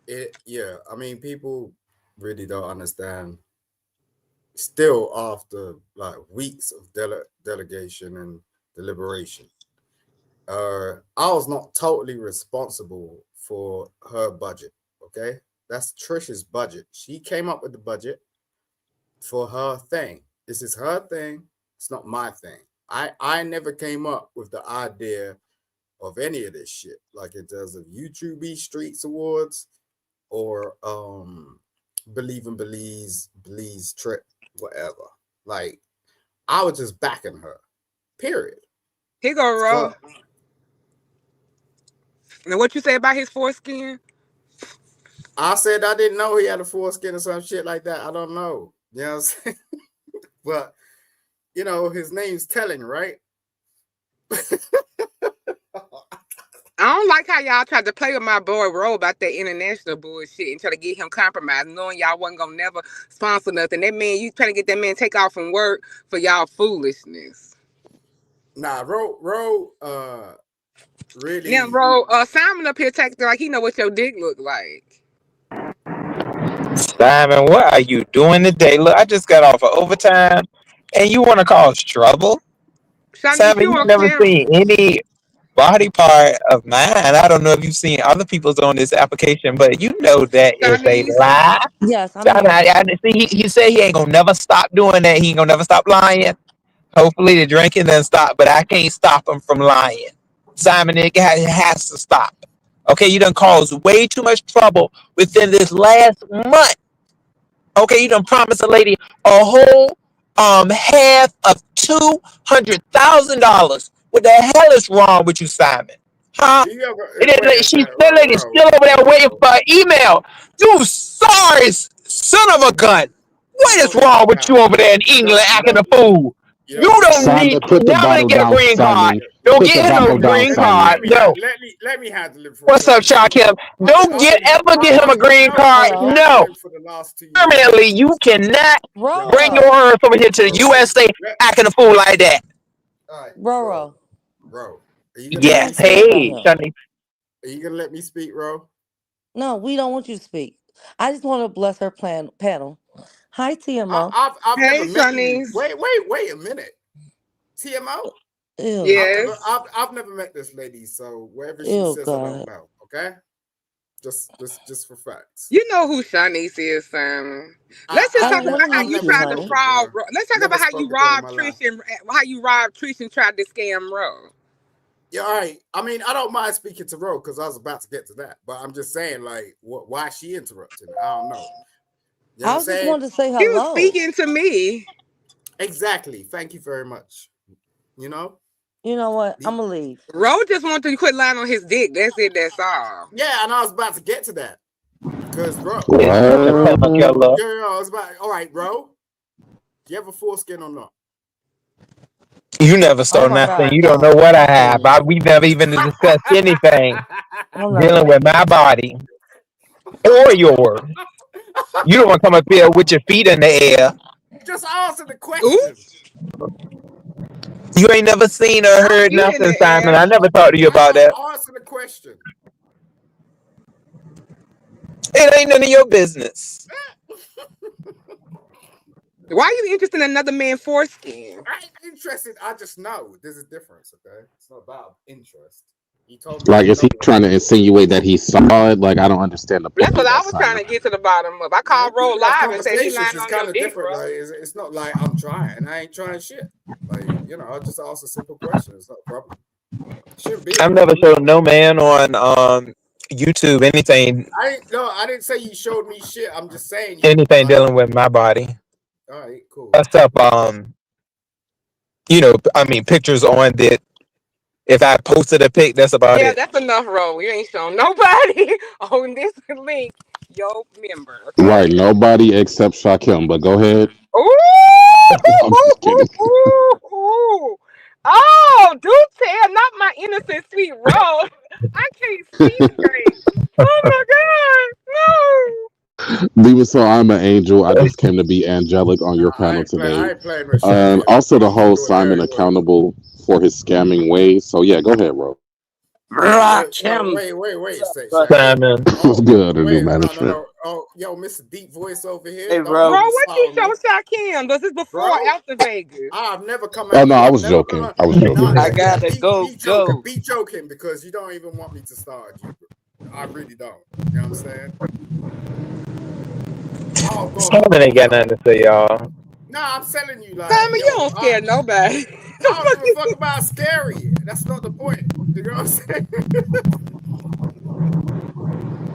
D: I mean, people really don't understand. Still, after like weeks of delegation and deliberation, I was not totally responsible for her budget. Okay, that's Trisha's budget. She came up with the budget for her thing. This is her thing. It's not my thing. I never came up with the idea of any of this shit, like in terms of YouTube Streets Awards or Believe in Belize trip, whatever. Like I was just backing her. Period.
A: He go Ro.
D: So
A: And what you say about his foreskin?
D: I said I didn't know he had a foreskin or some shit like that. I don't know. You know what I'm saying? But his name's telling, right?
A: I don't like how y'all tried to play with my boy Ro about that international bullshit and try to get him compromised, knowing y'all wasn't gonna never sponsor nothing. That man, you trying to get that man take off from work for y'all foolishness.
D: Nah, Ro,
A: Now,
D: really.
A: Ro, Simon up here texting like he know what your dick look like.
E: Simon, what are you doing today? Look, I just got off of overtime, and you want to cause trouble?
A: Shanice,
E: Simon,
A: you
E: you've
A: on
E: never
A: camera?
E: seen any body part of mine. I don't know if you've seen other people's on this application, but you know that is a
A: Shanice,
E: lie.
F: Yes, I'm
E: Simon,
F: here.
E: see, he said he ain't gonna never stop doing that. He ain't gonna never stop lying. Hopefully, the drinking doesn't stop, but I can't stop him from lying. Simon, it has to stop. Okay, you done caused way too much trouble within this last month. Okay, you done promised a lady a whole half of $200,000. What the hell is wrong with you, Simon? Huh?
D: Do you ever wait a
E: She's
D: minute,
E: still lady still over there waiting for an email. You sorry son of a gun. What is
D: Hold it
E: wrong with you
D: down.
E: over there in
D: You
E: England
D: don't you
E: acting
D: don't
E: a fool?
D: you
E: You
D: don't
E: don't
D: listen.
E: need
G: Simon, put the
E: never
G: bottle
E: get a
G: down,
E: green card.
G: Simon.
E: Don't
G: Put the
E: get him no
G: bottle down,
E: green card.
G: Simon.
E: No.
D: Let me handle it for a
E: What's up,
D: second.
E: Shakim? Don't
D: I already
E: ever
D: I
E: get him a
D: already
E: green
D: know how
E: card.
D: you've
F: Roro.
D: been
E: No.
D: handling for the last 2 years.
E: Permanently, you cannot
D: Yo,
E: bring your
F: Roro.
E: earth over here to the
D: bro.
E: USA
D: Let,
E: acting a fool like that.
D: all right,
F: Roro.
D: bro. Are you gonna
F: We
D: let
E: Yes.
D: me
F: don't care
D: speak?
F: about
E: Hey,
F: him.
E: Shani.
D: Are you gonna let me speak, bro?
F: No, we don't want you to speak. I just want to bless her panel. Hi, TMO.
D: I've
A: Hey,
D: never met you.
A: Shanice.
D: Wait a minute. TMO.
F: Ew.
A: Yes.
D: I've never met this lady, so whatever she
F: Ew,
D: says, I don't
F: God.
D: know. Okay, just for facts.
A: You know who Shanice is, Simon. Let's just
F: I
A: talk
F: don't
A: about
F: know
A: how
F: who
A: you
F: she is,
A: tried to
F: honey.
A: fraud. Let's talk
D: Never
A: about how you
D: spoken to her in
A: robbed
D: my life.
A: Trish and how you robbed Trish and tried to scam Ro.
D: Yeah, all right. I mean, I don't mind speaking to Ro because I was about to get to that, but I'm just saying, like, why she interrupted me? I don't know. You know
F: I
D: what I'm
F: just
D: saying?
F: wanted to say
A: He was
F: hello.
A: speaking to me.
D: Exactly. Thank you very much. You know?
F: You know what? I'm gonna leave.
A: Ro just wanted to quit lying on his dick. That's it. That's all.
D: Yeah, and I was about to get to that because Ro,
E: Shut the fuck up, killer.
D: yeah, I was about. All right, Ro, do you have a foreskin or not?
E: You never
F: Oh
E: stole
F: my
E: nothing.
F: God,
E: You don't
F: no.
E: know what I
F: Not
E: have.
F: really.
E: We never even discussed anything
F: I'm not
E: dealing
F: gonna.
E: with my body or yours. You don't want to come up here with your feet in the air.
D: Just answer the
A: Ooh,
D: question.
E: You ain't never seen or
A: my
E: heard
A: feet in
E: nothing,
A: the
E: Simon.
A: air.
E: I never talked to you about that.
D: Answer the question.
E: It ain't none of your business.
A: Why are you interested in another man's foreskin?
D: I ain't interested. I just know there's a difference. Okay, it's not about interest. He told me
G: Like,
D: to
G: is he
D: know.
G: trying to insinuate that he saw it? Like, I don't understand the
A: That's
G: point
A: what
G: of
A: I
G: that,
A: was trying
G: Simon.
A: to get to the bottom of. I
D: Yeah,
A: called Ro
D: we can have
A: live and said he
D: conversations.
A: lying
D: It's
A: on your
D: kind of
A: dick,
D: different.
A: bro.
D: Like, it's not like I'm trying. I ain't trying shit. Like, I just ask a simple question. It's not a problem. Shouldn't be a
E: I've never
D: problem.
E: showed no man on YouTube anything
D: I didn't say you showed me shit. I'm just saying you
E: anything
D: like.
E: dealing with my body.
D: All right, cool.
E: Except I mean pictures on that. If I posted a pic, that's about
A: Yeah,
E: it.
A: that's enough, Ro. You ain't shown nobody on this link your member, okay?
G: Right. Nobody except Shakim, but go ahead.
A: Ooh,
G: I'm just kidding.
A: ooh. Oh, do tell, not my innocent sweet Ro. I can't see straight. Oh my
G: Even so, I'm an angel. I just came to be angelic on your panel
D: I
G: today.
D: ain't playing with Shakim.
G: Also, to
D: He's
G: hold
D: doing very
G: Simon
D: well.
G: accountable for his scamming ways. So, yeah, go ahead, bro.
B: Rock
D: Yo,
B: him.
D: wait, say
B: Brother.
D: Shakim.
E: Simon.
G: What's
D: Oh,
G: good under new
D: wait,
G: management?
D: no. Oh, yo, Mr. Deep Voice over here.
B: Hey,
D: Don't
A: God. Ro,
B: bro.
D: even
A: what
D: start
A: you
D: on
A: show
D: me,
A: Shakim? Was this before or
D: bro.
A: after Vegas?
D: I've never come
G: Oh,
D: at
G: no,
D: you.
G: I
D: I've
G: was
D: never come
G: joking.
D: at.
G: I was
D: No,
G: joking.
B: I gotta
D: be joking.
B: go.
D: Be joking because you don't even want me to start you. I really don't. You know what I'm saying? Oh,
E: Simon ain't got nothing to say, y'all.
D: No, I'm telling you, like,
A: Simon, you don't scare nobody. The
D: I don't
A: fuck
D: give a
A: you
D: fuck about scary. That's not the point. You know what I'm saying?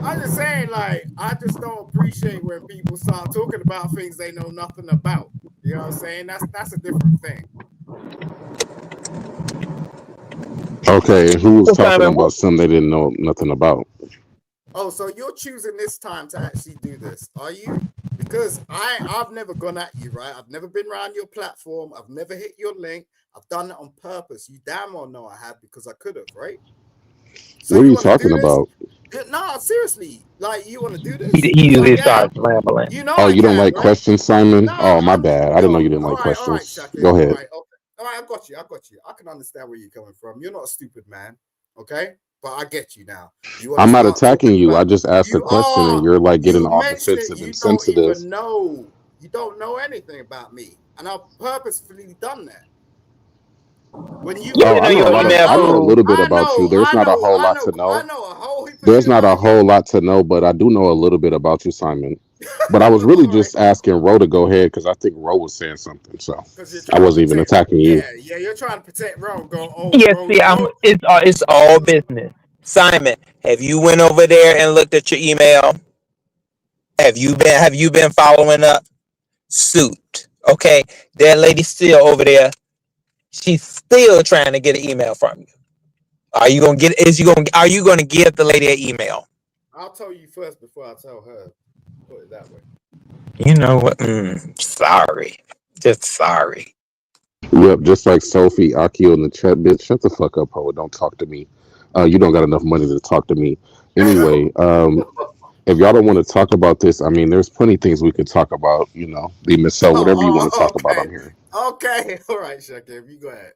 D: I'm just saying, like, I just don't appreciate when people start talking about things they know nothing about. You know what I'm saying? That's a different thing.
G: Okay, who was
E: So
G: talking
E: Simon,
G: about something they didn't know nothing about?
D: Oh, so you're choosing this time to actually do this, are you? Because I've never gone at you, right? I've never been around your platform. I've never hit your link. I've done it on purpose. You damn well know I have because I could have, right? So
G: What are
D: you
G: you
D: want to
G: talking
D: do this?
G: about?
D: No, seriously. Like, you want to do
E: he
D: this? Because I
E: usually
D: can.
E: starts rambling.
D: You know
G: Oh,
D: I
G: you don't
D: can,
G: like
D: right?
G: questions, Simon?
D: No,
G: Oh, my bad. I didn't know you didn't like
D: all right,
G: questions.
D: Shakim.
G: Go
D: All
G: ahead.
D: right, okay. All right, I got you. I can understand where you're coming from. You're not a stupid man, okay? But I get you now. You want to
G: I'm not
D: start
G: attacking
D: talking
G: you.
D: about
G: I just asked a
D: you
G: question and
D: are
G: you're like getting
D: you
G: all
D: mentioned it,
G: defensive
D: you
G: and
D: don't
G: sensitive.
D: even know. You don't know anything about me. And I've purposefully done that. When you
E: You
G: Oh,
E: didn't
G: I
E: know
G: know a
E: your
G: lot of
E: email
G: I know a
E: food.
G: little bit about you. There's not a whole lot to
D: I
G: know.
D: know a whole heap of
G: There's
D: shit
G: not a
D: about
G: whole
D: you.
G: lot to know, but I do know a little bit about you, Simon. But I was really
D: All right.
G: just asking Ro to go ahead because I think Ro was saying something. So
D: Because you're
G: I
D: trying to
G: wasn't even
D: protect,
G: attacking you.
D: yeah, you're trying to protect Ro. Go,
E: Yes, see, it's all business. Simon, have you went over there and looked at your email? Have you been following up? Suit. Okay, that lady still over there. She's still trying to get an email from you. Are you gonna get? Are you gonna give the lady an email?
D: I'll tell you first before I tell her. Put it that way.
E: You know what? Sorry, just sorry.
G: Yep, just like Sophie Akio in the chat, bitch. Shut the fuck up, ho. Don't talk to me. You don't got enough money to talk to me. Anyway, if y'all don't want to talk about this, I mean, there's plenty of things we could talk about. So whatever you want to talk about,
D: Okay.
G: I'm here.
D: Okay. All right, Shakim, you go ahead.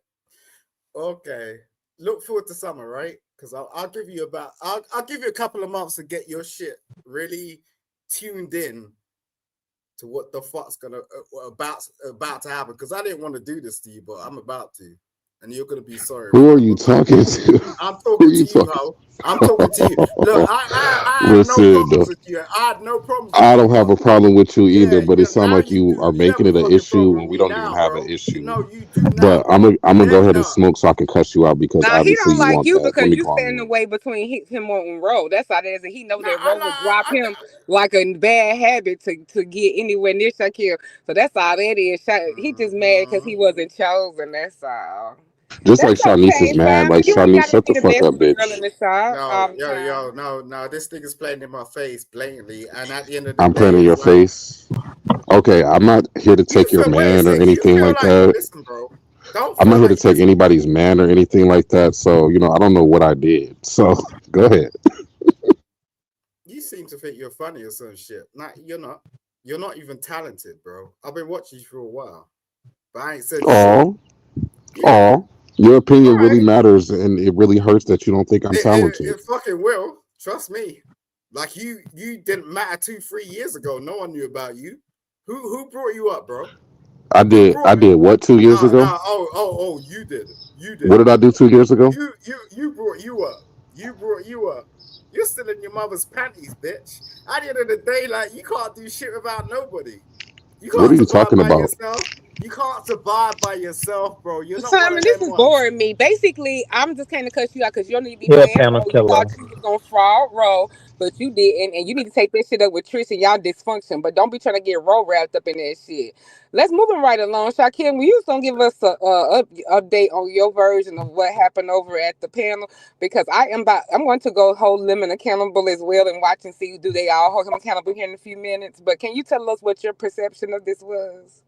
D: Okay. Look forward to summer, right? Because I'll give you I'll give you a couple of months to get your shit really tuned in to what the fuck's gonna about to happen. Because I didn't want to do this to you, but I'm about to, and you're gonna be sorry
G: Who
D: for
G: are
D: it.
G: you
D: But look,
G: talking to?
D: I'm
G: Who are
D: talking
G: you
D: to you,
G: talking
D: ho. I'm talking to you. Look, I have no
G: Listen,
D: problems with you. I had no problems with
G: I
D: you,
G: don't have
D: but
G: a problem with you either,
D: yeah,
G: but it sounds
D: now
G: like
D: you
G: you
D: do.
G: are
D: You have
G: making
D: a
G: it an
D: fucking
G: issue
D: problem
G: when
D: with
G: we
D: me
G: don't even
D: now,
G: have an
D: bro.
G: issue.
D: No, you do now,
G: But
D: bro.
G: I'm gonna go
D: And
G: ahead and smoke so I can cuss you out because
A: Now he
G: obviously
A: don't
G: you
A: like
G: want
A: you
G: that. Let
A: because
G: me
A: you
G: go on
A: stand in the
G: mute.
A: way between him and Roe. That's how it is. And he know
D: no,
A: that Roe would drop
D: I,
A: him like a bad habit to get anywhere near Shaquille. So that's all that is. He just mad because he
D: Mhm.
A: wasn't chosen. That's all.
G: Just like
A: That's
G: Shanice is
A: okay,
G: mad.
A: Simon.
G: Like
A: You ain't
G: Shanice,
A: got to
G: shut
A: be
G: the
A: the
G: fuck up,
A: messiest girl in
G: bitch.
A: the shop all
D: No,
A: the
D: yo,
A: time.
D: no. This thing is playing in my face blatantly, and at the end of the
G: I'm
D: day,
G: playing in
D: it's
G: your
D: like
G: face. Okay, I'm not here to
D: you
G: take your
D: feel. Wait a
G: man or
D: sec. You
G: anything
D: feel
G: like
D: like,
G: that.
D: listen, bro. Don't
G: I'm not
D: feel
G: here to
D: like
G: take
D: listen.
G: anybody's man or anything like that. So, I don't know what I did. So, go ahead.
D: You seem to think you're funny or some shit. Nah, you're not. You're not even talented, bro. I've been watching you for a while, but I ain't said shit.
G: Oh,
D: Yeah.
G: oh, your
D: All
G: opinion really
D: right.
G: matters, and it really hurts that you don't think I'm talented.
D: It fucking will. Trust me. Like you didn't matter 2, 3 years ago. No one knew about you. Who brought you up, bro? Who
G: I
D: brought
G: did what 2 years
D: no,
G: ago?
D: no, oh, you did it. You
G: What
D: did
G: did
D: it.
G: I do 2 years ago?
D: You brought you up. You brought you up. You're still in your mother's panties, bitch. At the end of the day, like you can't do shit without nobody. You
G: What are
D: can't
G: you
D: survive
G: talking
D: by
G: about?
D: yourself. You can't survive by yourself, bro. You're not one
A: Simon,
D: of
A: this
D: them
A: is
D: ones.
A: boring me. Basically, I'm just kind of cuss you out because you don't need to be
E: Yeah,
A: playing
E: panel
A: role. You thought
E: killer.
A: you was gonna fraud role, but you didn't, and you need to take that shit up with Trish and y'all dysfunction. But don't be trying to get role wrapped up in that shit. Let's move it right along. Shaquille, will you gonna give us a, update on your version of what happened over at the panel? Because I'm going to go hold Lemon accountable as well and watch and see do they all hold him accountable here in a few minutes. But can you tell us what your perception of this was?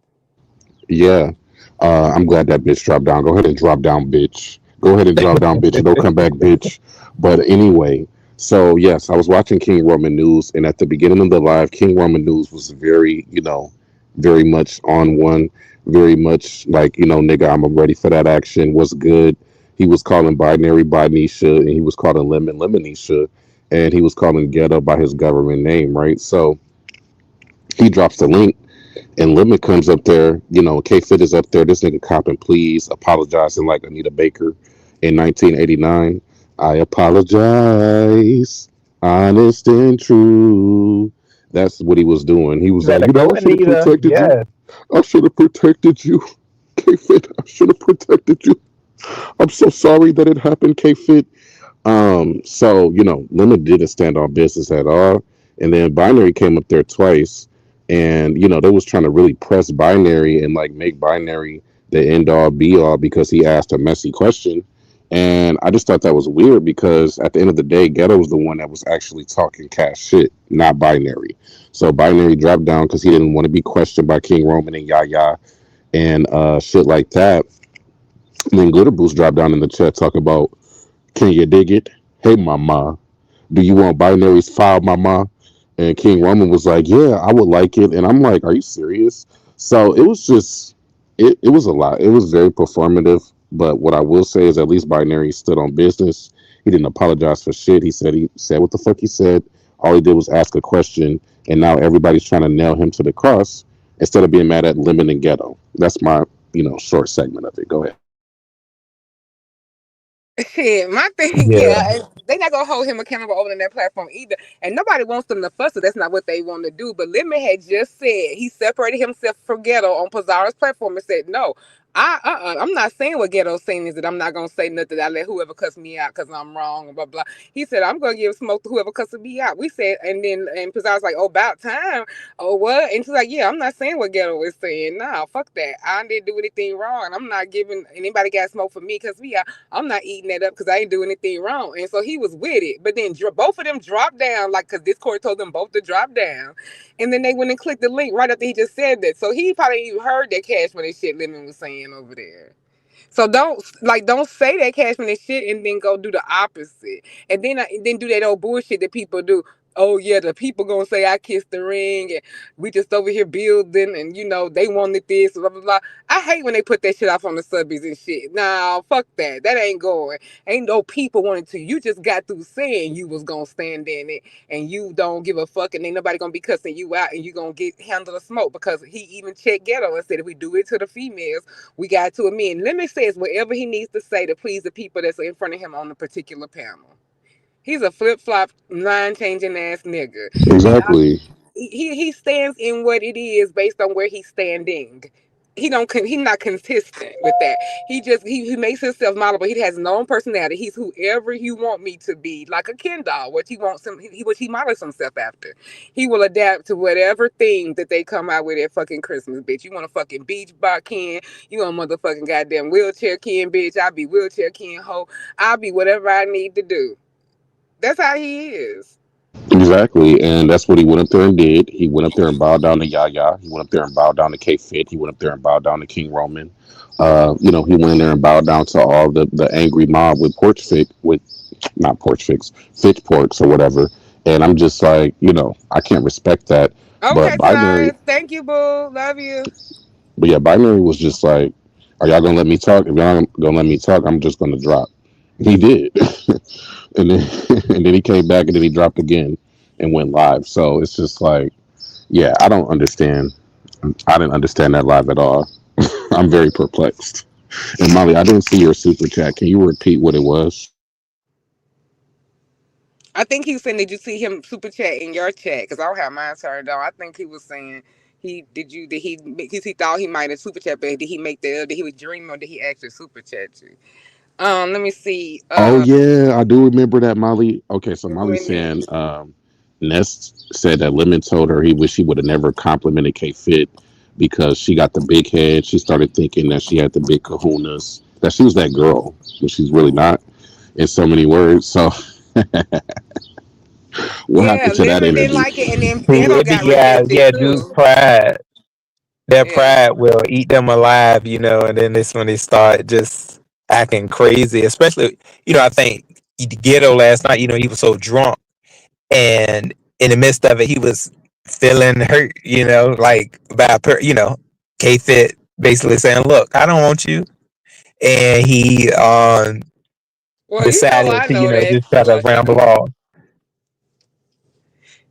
G: Yeah. I'm glad that bitch dropped down. Go ahead and drop down, bitch. Go ahead and drop down, bitch, and don't come back, bitch. But anyway, so yes, I was watching King Roman News, and at the beginning of the live, King Roman News was very, very much on one, very much like, nigga, I'm ready for that action. Was good. He was calling binary by Nisha, and he was calling lemon Lemonisha, and he was calling ghetto by his government name, right? So he drops the link and Lemon comes up there, K Fit is up there. This nigga copping please, apologizing like Anita Baker in 1989. I apologize, honest and true. That's what he was doing. He was like,
E: Better go,
G: I should have
E: Anita.
G: protected you.
E: Yes.
G: I should have protected you. K Fit, I should have protected you. I'm so sorry that it happened, K Fit. So Lemon didn't stand on business at all, and then Binary came up there twice, and they was trying to really press Binary and like make Binary the end all be all because he asked a messy question, and I just thought that was weird because at the end of the day, Ghetto was the one that was actually talking cash shit, not Binary. So Binary dropped down because he didn't want to be questioned by King Roman and Yaya and shit like that. And then Glitter Boost dropped down in the chat talking about can you dig it? Hey, mama, do you want binaries filed, mama? And King Roman was like, yeah, I would like it. And I'm like, are you serious? So it was just, it was a lot. It was very performative. But what I will say is at least Binary stood on business. He didn't apologize for shit. He said what the fuck he said. All he did was ask a question. And now everybody's trying to nail him to the cross instead of being mad at Lemon and Ghetto. That's my, short segment of it. Go ahead.
A: Shit, my thing,
E: Yeah.
A: yeah, they not gonna hold him accountable over on that platform either. And nobody wants them to fuss, so that's not what they want to do. But Lemon had just said he separated himself from Ghetto on Pizarro's platform and said, "No, I'm not saying what Ghetto's saying is that I'm not gonna say nothing. I let whoever cuss me out because I'm wrong and blah blah." He said, "I'm gonna give smoke to whoever cusses me out." We said, and Pizarro's like, "Oh, about time." Oh, what? And she's like, "Yeah, I'm not saying what Ghetto is saying. Nah, fuck that. I didn't do anything wrong. And I'm not giving anybody got smoke for me because I'm not eating that up because I ain't doing anything wrong." And so he was with it. But then both of them dropped down, like, because Discord told them both to drop down. And then they went and clicked the link right after he just said that. So he probably even heard that Cash Money shit Lemon was saying over there. So don't say that Cash Money shit and then go do the opposite. And then do that old bullshit that people do. oh yeah, the people gonna say I kissed the ring and we just over here building and they wanted this, blah blah blah. I hate when they put that shit off on the subbies and shit. Nah, fuck that. That ain't going. Ain't no people wanted to. You just got through saying you was gonna stand in it and you don't give a fuck and ain't nobody gonna be cussing you out and you gonna get handle the smoke because he even checked Ghetto and said if we do it to the females, we got to amend. Lemon says whatever he needs to say to please the people that's in front of him on the particular panel. He's a flip flop, line changing ass nigga, and
G: Exactly.
A: he stands in what it is based on where he's standing. He's not consistent with that. He makes himself modelable. He has his own personality. He's whoever you want me to be, like a Ken doll. What he models himself after. He will adapt to whatever thing that they come out with at fucking Christmas, bitch. You want a fucking beach bar Ken? You want a motherfucking goddamn wheelchair Ken, bitch? I'll be wheelchair Ken ho. I'll be whatever I need to do. That's how he is.
G: Exactly, and that's what he went up there and did. He went up there and bowed down to Yaya. He went up there and bowed down to K Fit. He went up there and bowed down to King Roman. He went in there and bowed down to all the angry mob with porch fix with not porch fix, Fitch porks or whatever. And I'm just like, I can't respect that. But
A: Okay,
G: binary,
A: Tanias. Thank you, boo. Love you.
G: but yeah, binary was just like, are y'all gonna let me talk? If y'all gonna let me talk, I'm just gonna drop. He did, and then and then he came back and then he dropped again and went live. So it's just like, yeah, I don't understand. I didn't understand that live at all. I'm very perplexed. And Molly, I didn't see your super chat. Can you repeat what it was?
A: I think he was saying, did you see him super chat in your chat? Because I don't have mine turned on. I think he was saying, because he thought he might have super chat, but did he make that, did he was dreaming or did he actually super chat you? Let me see.
G: Oh yeah, I do remember that, Molly. Okay, so Molly
A: When
G: saying Ness said that Lemon told her he wish he would have never complimented K Fit because she got the big head. She started thinking that she had the big kahunas, that she was that girl, but she's really not in so many words. So what
A: yeah,
G: happened to that
A: Lemon didn't
G: energy?
A: like it, and then Ghetto got
E: Yeah,
A: rejected
E: yeah, dude's
A: too.
E: pride. Their
A: Yeah.
E: pride will eat them alive, and then this when they start just acting crazy. Especially, I think Ghetto last night, he was so drunk and in the midst of it he was feeling hurt, like by K Fit basically saying, look, I don't want you. And he
A: Well,
E: decided
A: I
E: to,
A: know that
E: just try to
A: for
E: ramble
A: sure.
E: on.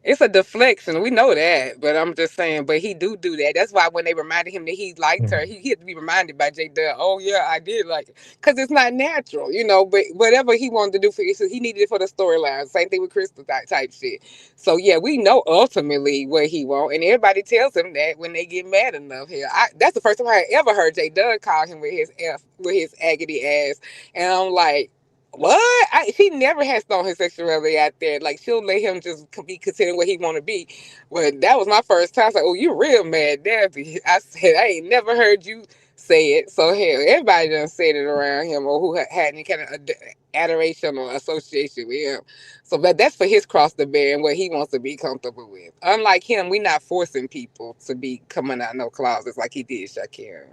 A: It's a deflection. We know that, but I'm just saying. But he do that. That's why when they reminded him that he liked her, he had to be reminded by J Dub. Oh yeah, I did like it, because it's not natural. But whatever he wanted to do for it, so he needed it for the storyline. Same thing with Crystal type shit. So yeah, we know ultimately what he want, and everybody tells him that when they get mad enough. Here, that's the first time I ever heard J Dub call him with his agony ass, and I'm like, what? She never has thrown his sexuality out there. Like she'll let him just be considering what he want to be. But that was my first time. I was like, oh, you real mad, Debbie. I said I ain't never heard you say it. So hell, everybody done said it around him or who had any kind of adoration or association with him. So, but that's for his cross to bear and what he wants to be comfortable with. Unlike him, we not forcing people to be coming out no closets like he did Shakira.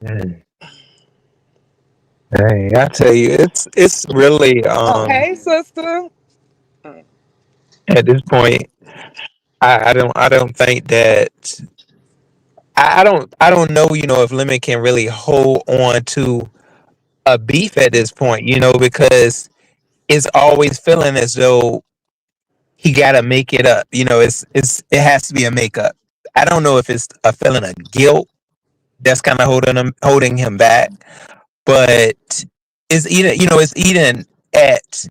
E: Mm. Dang, I tell you, it's really
A: Hey, sister.
E: at this point, I don't think that I don't know, if Lemon can really hold on to a beef at this point, because it's always feeling as though he gotta make it up. It has to be a makeup. I don't know if it's a feeling of guilt that's kind of holding him back, but it's eating at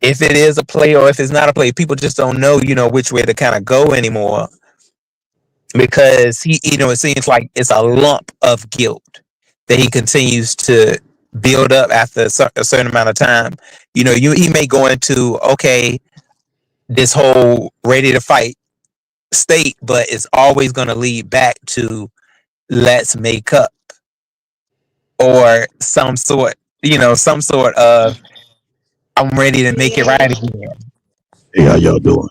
E: if it is a play or if it's not a play. People just don't know, which way to kind of go anymore because it seems like it's a lump of guilt that he continues to build up after a certain amount of time. He may go into okay this whole ready to fight state, but it's always going to lead back to let's make up or some sort of I'm ready to make it right again.
H: Hey, how y'all doing?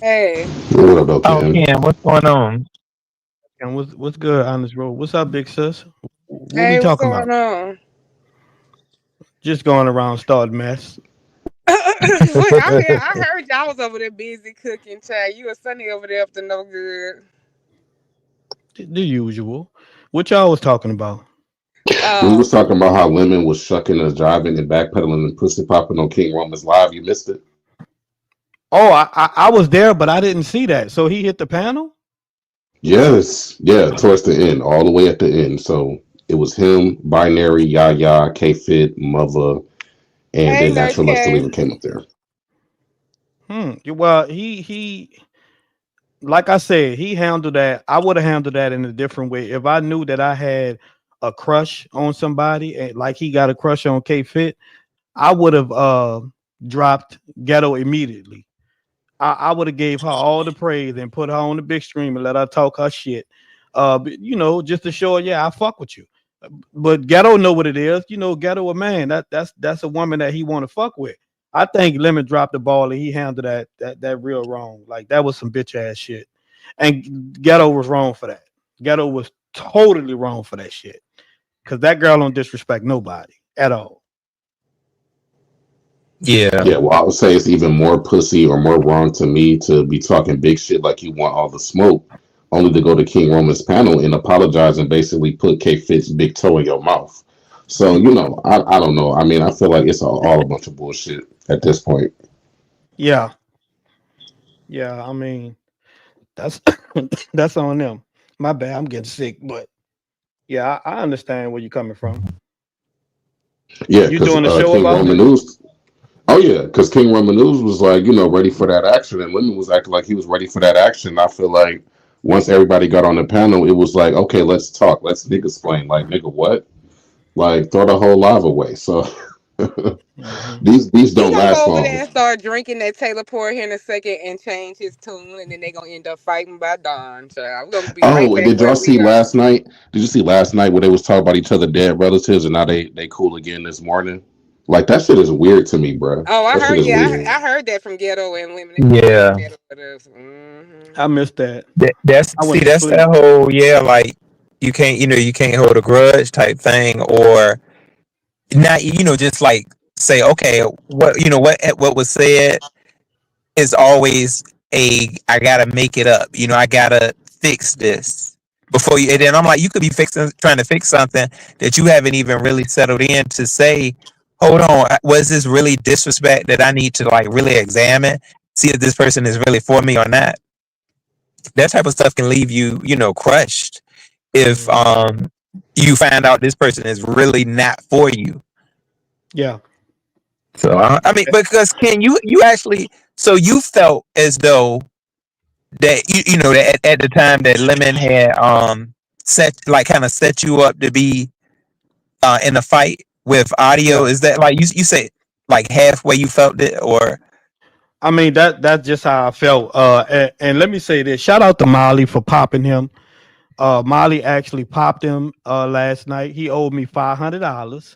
A: Hey.
G: What up, though,
E: Oh,
G: Ken?
E: Ken, what's going on?
H: And what's good on this road? What's up, big sis? What we
A: Hey, what's
H: talking about?
A: going on?
H: Just going around starting mess.
A: I heard y'all was over there busy cooking, child. You and Sonny over there up to no good.
H: The usual. What y'all was talking about?
G: We was talking about how Lemon was shucking and driving and backpedaling and pussy popping on King Roman's live. You missed it.
H: Oh, I was there, but I didn't see that. So he hit the panel?
G: Yes, yeah, towards the end, all the way at the end. So it was him, Binary, Yaya, K-Fit, Mother, and
A: Hey,
G: then
A: Nurse
G: Natural Love still
A: K.
G: even came up there.
H: Well, he like I said, he handled that. I would have handled that in a different way. If I knew that I had a crush on somebody, and like he got a crush on K-Fit, I would have dropped Ghetto immediately. I would have gave her all the praise and put her on the big stream and let her talk her shit. Just to show her, yeah, I fuck with you. But Ghetto know what it is. Ghetto a man. That's a woman that he want to fuck with. I think Lemon dropped the ball and he handled that real wrong. Like that was some bitch ass shit. And Ghetto was wrong for that. Ghetto was totally wrong for that shit. Cause that girl don't disrespect nobody at all.
E: Yeah.
G: Yeah, well, I would say it's even more pussy or more wrong to me to be talking big shit like you want all the smoke, only to go to King Roman's panel and apologize and basically put K-Fit's big toe in your mouth. So, I don't know. I mean, I feel like it's all a bunch of bullshit at this point.
H: Yeah. Yeah, I mean, that's that's on them. My bad, I'm getting sick, but yeah, I understand where you're coming from.
G: Yeah,
H: You
G: because
H: doing a show
G: King
H: about
G: Roman
H: this?
G: News. Oh yeah, because King Roman News was like, ready for that action, and Lemon was acting like he was ready for that action. I feel like once everybody got on the panel, it was like, okay, let's talk, let's nigga explain. Like, nigga, what? Like, throw the whole live away. So these
A: He
G: don't
A: gonna
G: last
A: go over
G: long.
A: there and start drinking that Taylor Port here in a second and change his tune, and then they gonna end up fighting by dawn, child. We're gonna be right
G: Oh, and
A: back
G: did y'all
A: where we
G: see
A: are.
G: last night? Did you see last night where they was talking about each other dead relatives, and now they cool again this morning? Like that shit is weird to me, bro.
A: Oh, I
G: That shit
A: heard.
G: is
A: Yeah,
G: weird.
A: I heard that from Ghetto and Women. They was being
E: Yeah.
A: better with us.
H: I missed that.
E: That's
H: I went to
E: that's
H: sleep.
E: that whole like you can't hold a grudge type thing, or not just like say, okay, what was said is always I gotta make it up, I gotta fix this before you. And then I'm like, you could be trying to fix something that you haven't even really settled in to say, hold on, was this really disrespect that I need to like really examine, see if this person is really for me or not? That type of stuff can leave you crushed if you find out this person is really not for you.
H: Yeah.
E: So I mean, because Ken, you actually, so you felt as though that that at the time that Lemon had kind of set you up to be in a fight with Audio.
H: Yeah.
E: Is that like you say like halfway you felt it, or?
H: I mean that's just how I felt. And let me say this. Shout out to Molly for popping him. Molly actually popped him last night. He owed me $500,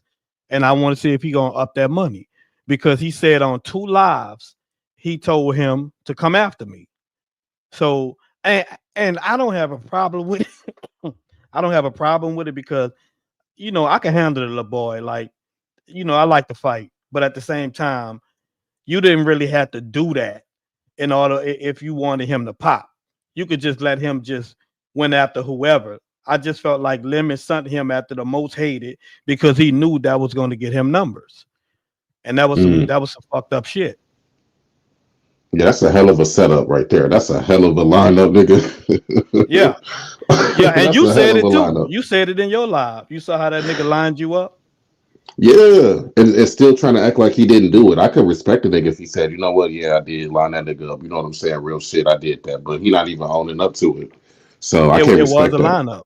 H: and I want to see if he gonna up that money because he said on 2 lives he told him to come after me. So and I don't have a problem with it. I don't have a problem with it because I can handle the little boy. Like I like to fight, but at the same time, you didn't really have to do that in order if you wanted him to pop. You could just let him just went after whoever. I just felt like Lemon sent him after the most hated because he knew that was going to get him numbers, and that was some fucked up shit.
G: Yeah, that's a hell of a setup right there. That's a hell of a lineup, nigga.
H: Yeah, yeah, and
G: That's
H: you
G: a hell
H: said
G: of a
H: it too.
G: lineup.
H: You said it in your live. You saw how that nigga lined you up.
G: Yeah, and still trying to act like he didn't do it. I could respect a nigga if he said, you know what, yeah, I did line that nigga up. You know what I'm saying? Real shit, I did that. But he not even owning up to it. So I can't
H: It was
G: respect
H: a
G: that.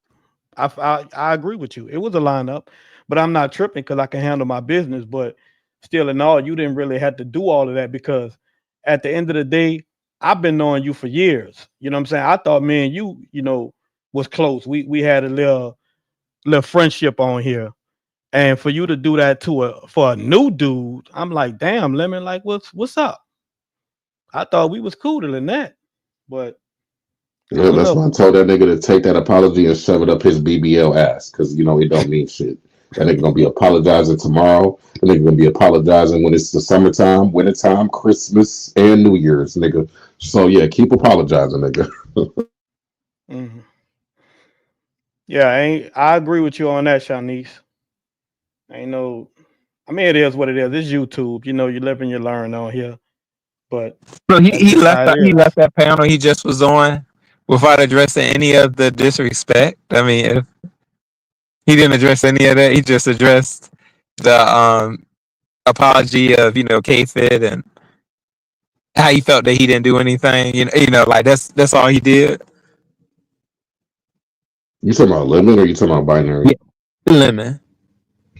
H: lineup. I agree with you. It was a lineup, but I'm not tripping because I can handle my business. But still, in all, you didn't really have to do all of that because at the end of the day, I've been knowing you for years. You know what I'm saying? I thought me and you, was close. We had a little friendship on here, and for you to do that for a new dude, I'm like, damn, Lemon, like what's up? I thought we was cooler than that, but I
G: Yeah,
H: don't
G: that's
H: know.
G: why I told that nigga to take that apology and shove it up his BBL ass because, it don't mean shit. That nigga gonna be apologizing tomorrow. That nigga gonna be apologizing when it's the summertime, wintertime, Christmas, and New Year's, nigga. So yeah, keep apologizing, nigga.
H: Mhm. Yeah, I agree with you on that, Shanice. Ain't no, I mean, it is what it is. It's YouTube. You know, you live and you learn on here. But
E: So
H: that's
E: he
H: just
E: left
H: how it
E: that he
H: is.
E: left that panel he just was on without addressing any of the disrespect. I mean, if he didn't address any of that, he just addressed the apology of K-Fed and how he felt that he didn't do anything. Like that's all he did.
G: You talking about Lemon or you talking about Binary?
E: Yeah, Lemon.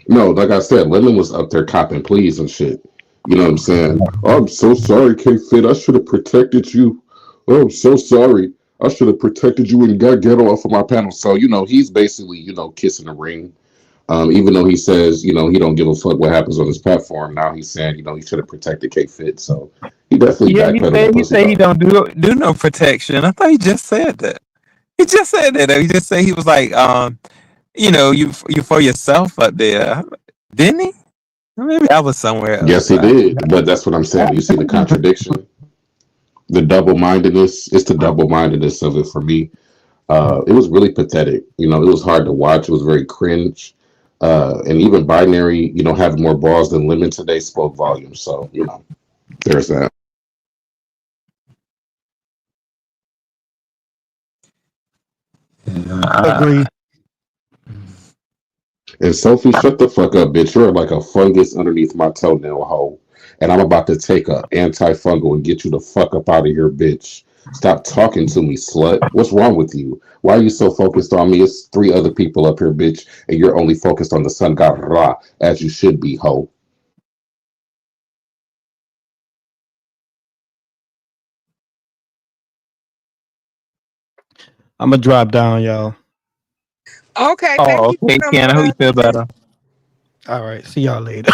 G: No, like I said, Lemon was up there copping pleas and shit. You know what I'm saying? Oh, I'm so sorry, K-Fit. I should have protected you. Oh, I'm so sorry. I should have protected you and got Ghetto off of my panel. So, he's basically, kissing the ring. Even though he says, he don't give a fuck what happens on his platform. Now he's saying, he should have protected K-Fit. So he definitely
E: Yeah,
G: backpedaled the
E: he
G: pussy
E: said he
G: dog.
E: don't do no protection. I thought he just said that. He just said that. He just said he was like, you for yourself up there, didn't he? Maybe I was somewhere else.
G: Yes, he did. But that's what I'm saying. You see the contradiction, the double-mindedness. It's the double-mindedness of it for me. It was really pathetic. It was hard to watch. It was very cringe. And even Binary, having more balls than Lemon today spoke volumes. So, there's that.
H: Agree.
G: And Sophie, shut the fuck up, bitch. You're like a fungus underneath my toenail hole. And I'm about to take a antifungal and get you the fuck up out of here, bitch. Stop talking to me, slut. What's wrong with you? Why are you so focused on me? It's 3 other people up here, bitch, and you're only focused on the sun god Ra, as you should be, ho.
H: I'm gonna drop down, y'all.
A: Okay, thank
E: Oh,
A: you
E: okay,
A: so
E: Ken. I hope you feel
A: much.
E: better.
H: All right, see y'all later.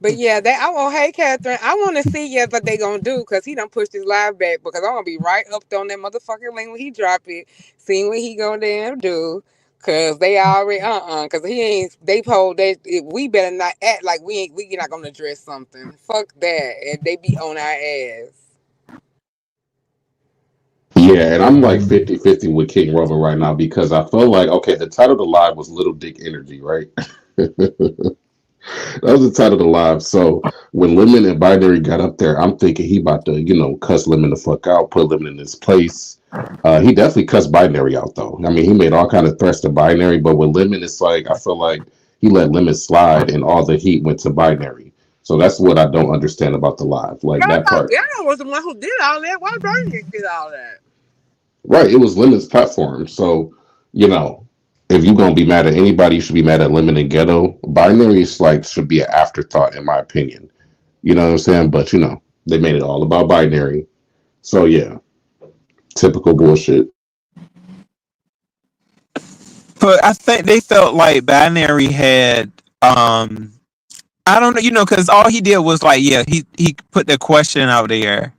A: But yeah, hey Catherine, I want to see what they gonna do because he done pushed his live back because I'm gonna be right up on that motherfucking link when he drop it, seeing what he gonna damn do. Cause they already cause he ain't they told that we better not act like we not gonna address something. Fuck that, and they be on our ass.
G: Yeah, and I'm like 50-50 with King Rover right now because I feel like, okay, the title of the live was Little Dick Energy, right? That was the title of the live. So when Lemon and Binary got up there, I'm thinking he about to, cuss Lemon the fuck out, put Lemon in his place. He definitely cussed Binary out though. I mean, he made all kind of threats to Binary, but with Lemon, it's like I feel like he let Lemon slide, and all the heat went to Binary. So that's what I don't understand about the live, like
A: I
G: that
A: thought
G: part.
A: Daniel was the one who did all that. Why Bernie did all that?
G: Right, it was Lemon's platform. So you know, if you're gonna be mad at anybody, you should be mad at Lemon and Ghetto. Binary is like should be an afterthought, in my opinion. You know what I'm saying? But they made it all about Binary. So yeah, typical bullshit.
E: But I think they felt like Binary had I don't know, because all he did was like, yeah, he put the question out there,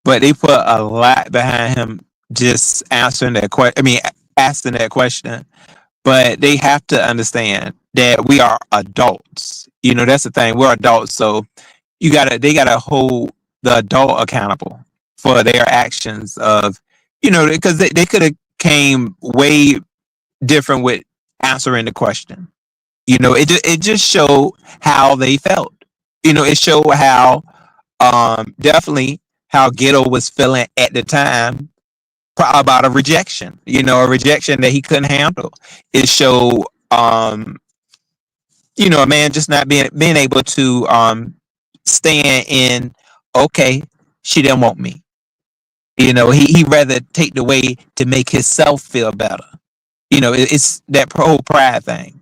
E: but they put a lot behind him just answering that question. I mean, asking that question. But they have to understand that we are adults. That's the thing. We're adults, so they gotta hold the adult accountable for their actions of, because they could have came way different with answering the question. It just showed how they felt. It showed how definitely how Ghetto was feeling at the time about a rejection. A rejection that he couldn't handle. It showed a man just not being able to stand in, okay, she didn't want me. He rather take the way to make himself feel better. It's that whole pride thing.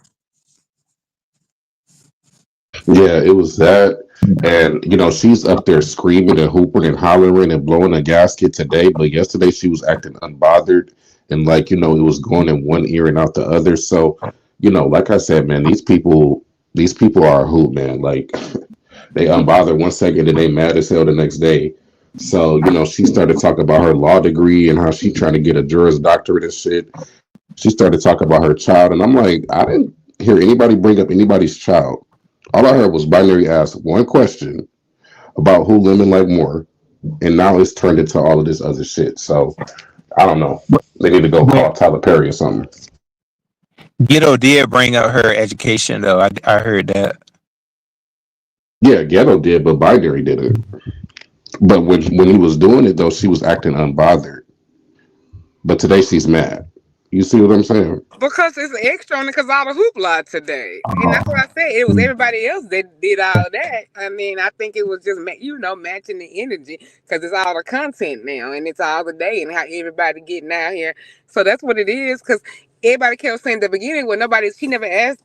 G: Yeah, it was that. And she's up there screaming and hooping and hollering and blowing a gasket today, but yesterday she was acting unbothered and like, it was going in one ear and out the other. So, like I said, man, these people are a hoot, man. Like they unbothered 1 second and they mad as hell the next day. So, she started talking about her law degree and how she trying to get a Juris Doctorate and shit. She started talking about her child, and I'm like, I didn't hear anybody bring up anybody's child. All I heard was Binary ask one question about who women like more, and now it's turned into all of this other shit. So I don't know. They need to go
E: But
G: call Tyler Perry or something.
E: Ghetto did bring up her education though. I heard that.
G: Yeah, Ghetto did, but Binary didn't. But when he was doing it though, she was acting unbothered. But today she's mad. You see what I'm saying?
A: Because it's extra on it because all the hoopla today. And that's what I said. It was
E: Mm.
A: everybody else that did all of that. I mean, I think it was just, matching the energy because it's all the content now and it's all the day and how everybody getting out here. So that's what it is because everybody kept saying at the beginning, well, she never asked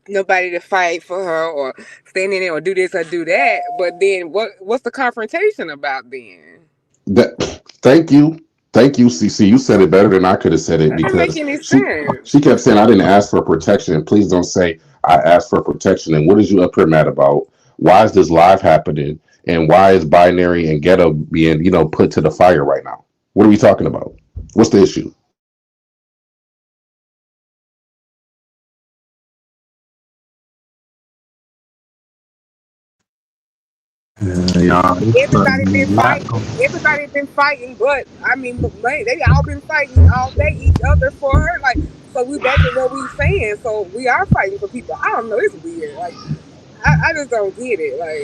A: nobody to fight for her or stand in there or do this or do that. But then what's the confrontation about then?
G: That thank you, CC. You said it better than I could have said it
A: That didn't make
G: because
A: any
G: she
A: sense.
G: she kept saying I didn't ask for protection. Please don't say I asked for protection. And what is you up here mad about? Why is this live happening? And why is Binary and Ghetto being put to the fire right now? What are we talking about? What's the issue?
E: Yeah, it's a
A: Everybody been
E: lot
A: fighting.
E: going.
A: Everybody been fighting, but I mean, they all been fighting all day each other for her. Like, so we back to what we saying. So we are fighting for people. I don't know. It's weird. Like, I just don't get it. Like,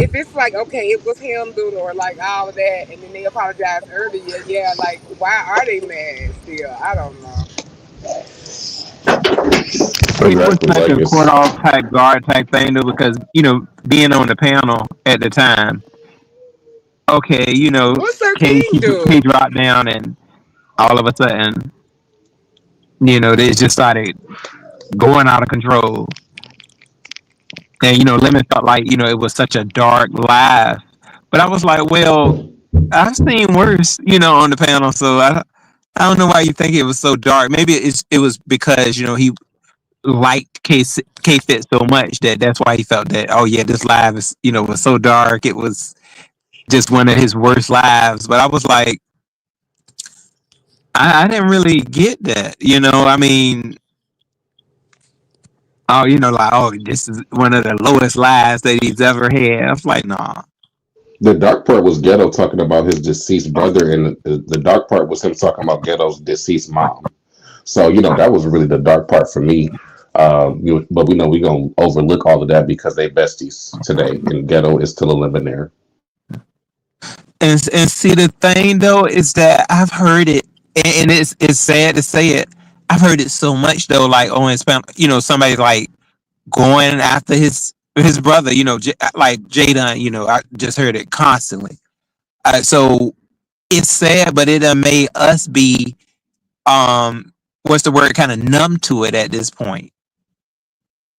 A: if it's like okay, it was handled or like all of that, and then they apologized earlier. Yeah, like why are they mad still? I don't know.
E: It was
G: Exactly.
E: like
G: Like
E: a court
G: it's
E: off type guard type thing though, because being on the panel at the time, okay,
A: What's Sir
E: K
A: King
E: K,
A: do?
E: K dropped down, and all of a sudden, they just started going out of control. And Lemon felt like it was such a dark live, but I was like, well, I've seen worse, on the panel, so I don't know why you think it was so dark. Maybe it was because he liked K Fit so much that's why he felt that, oh yeah, this live is was so dark. It was just one of his worst lives. But I was like, I didn't really get that. I mean, oh, like, oh, this is one of the lowest lives that he's ever had. I was like, nah.
G: the dark part was Ghetto talking about his deceased brother, and the dark part was him talking about Ghetto's deceased mom. So that was really the dark part for me. But we know we're gonna overlook all of that because they besties today, and Ghetto is still a millionaire.
E: And see, the thing though is that I've heard it, and it's sad to say it. I've heard it so much though, like on his panel, somebody's like going after his brother, like Jada, I just heard it constantly. So it's sad, but it done made us be what's the word, kind of numb to it at this point.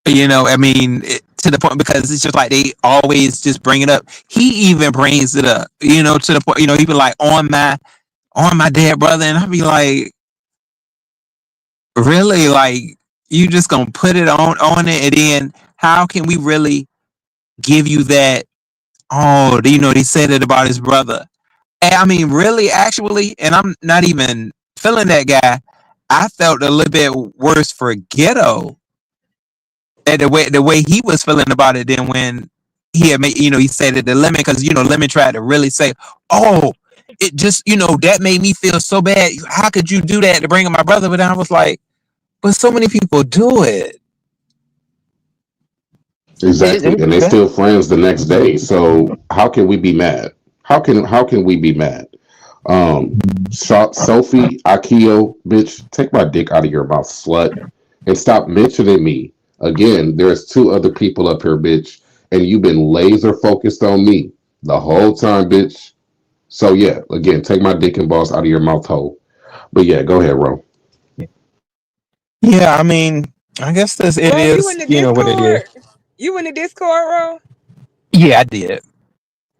E: I mean, to the point because it's just like they always just bring it up. He even brings it up, to the point, he be like on my dead brother, and I be like, really, like you just gonna put it on it, and then how can we really give you that? Oh, they said it about his brother. And I mean, really, actually, and I'm not even feeling that guy. I felt a little bit worse for Ghetto at the way he was feeling about it than when he had made, he said it to Lemon, because Lemon tried to really say, oh, it just that made me feel so bad. How could you do that to bring up my brother? But I was like, but so many people do it.
G: Exactly, and they still friends the next day. So how can we be mad? How can we be mad? Sophie Akio, bitch, take my dick out of your mouth, slut, and stop mentioning me again. There's two other people up here, bitch, and you've been laser focused on me the whole time, bitch. So yeah, again, take my dick and balls out of your mouth hole. But yeah, go ahead, Ro.
E: Yeah, I mean, I guess it
A: Bro, you in
E: is,
A: the
E: what it is.
A: Discord? You in the Discord, bro?
E: Yeah, I did.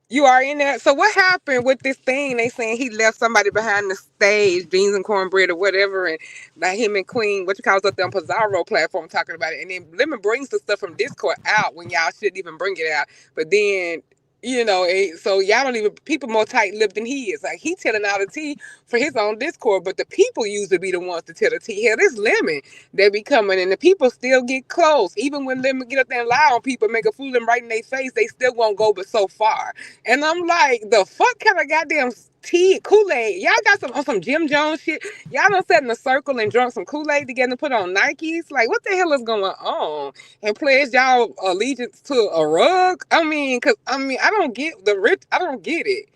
A: You are in there. So what happened with this thing? They saying he left somebody behind the stage, beans and cornbread or whatever, and like him and Queen, what you call it, up there on Pizarro platform talking about it. And then Lemon brings the stuff from Discord out when y'all shouldn't even bring it out. But then So y'all don't even, people more tight-lipped than he is. Like, he telling all the tea for his own Discord, but the people usually be the ones to tell the tea. Hell, this Lemon, they be coming, and the people still get close. Even when Lemon get up there and lie on people, make a fool of them right in their face, they still won't go but so far. And I'm like, the fuck kind of goddamn tea, Kool-Aid? Y'all got some on some Jim Jones shit? Y'all done sat in a circle and drunk some Kool-Aid together and put on Nikes? Like, what the hell is going on? And pledge y'all allegiance to a rug? I don't get the rich. I don't get it.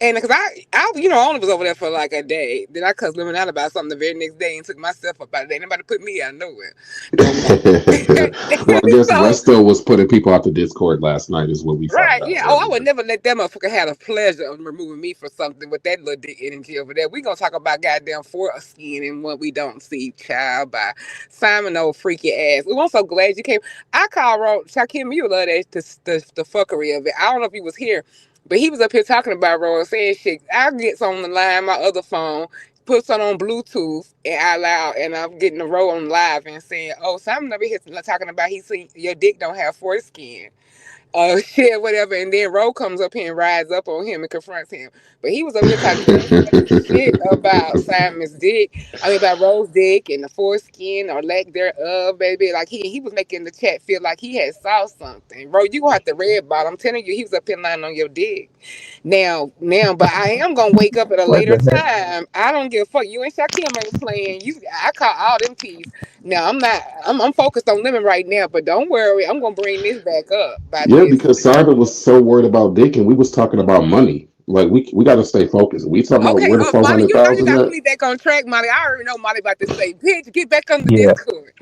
A: And because I only was over there for like a day. Then I cussed Lemon out about something the very next day and took myself up out of there. Nobody put me out nowhere.
G: Well, I guess
A: So,
G: Resto was putting people out the Discord last night, is what we found
A: right,
G: out
A: yeah. Oh, I would
G: earlier.
A: never let that motherfucker have the pleasure of removing me for something with that little dick energy over there. We gonna talk about goddamn foreskin and what we don't see, child, by Simon old freaky ass. We I'm so glad you came. I called Shakim, you love that the fuckery of it. I don't know if he was here, but he was up here talking about Roy saying shit. I get on the line, my other phone, put something on Bluetooth and out loud, and I'm getting the roll on live and saying, "Oh, Simon over here talking about he see your dick don't have foreskin." Shit, whatever. And then Ro comes up here and rides up on him and confronts him. But he was over here talking motherfucking shit about Simon's dick. About Ro's dick and the foreskin or lack thereof, baby. Like he was making the chat feel like he had saw something. Ro, you gonna have to red bottom. I'm telling you, he was up here lying on your dick. Now, but I am gonna wake up at a
E: What
A: later
E: the heck?
A: time. I don't give a fuck. You and Shakim ain't playing. I caught all them teas. Now I'm not. I'm focused on living right now. But don't worry, I'm gonna bring this back up about
G: Yeah,
A: this.
G: because Simon was so worried about Dick, and we was talking about money. Like we got to stay focused. We talking about
A: Okay,
G: where the four
A: Molly,
G: hundred
A: you know you
G: thousand
A: got
G: at.
A: me back on track, Molly. I already know Molly about to say, bitch, get back on the
E: Yeah.
A: Discord.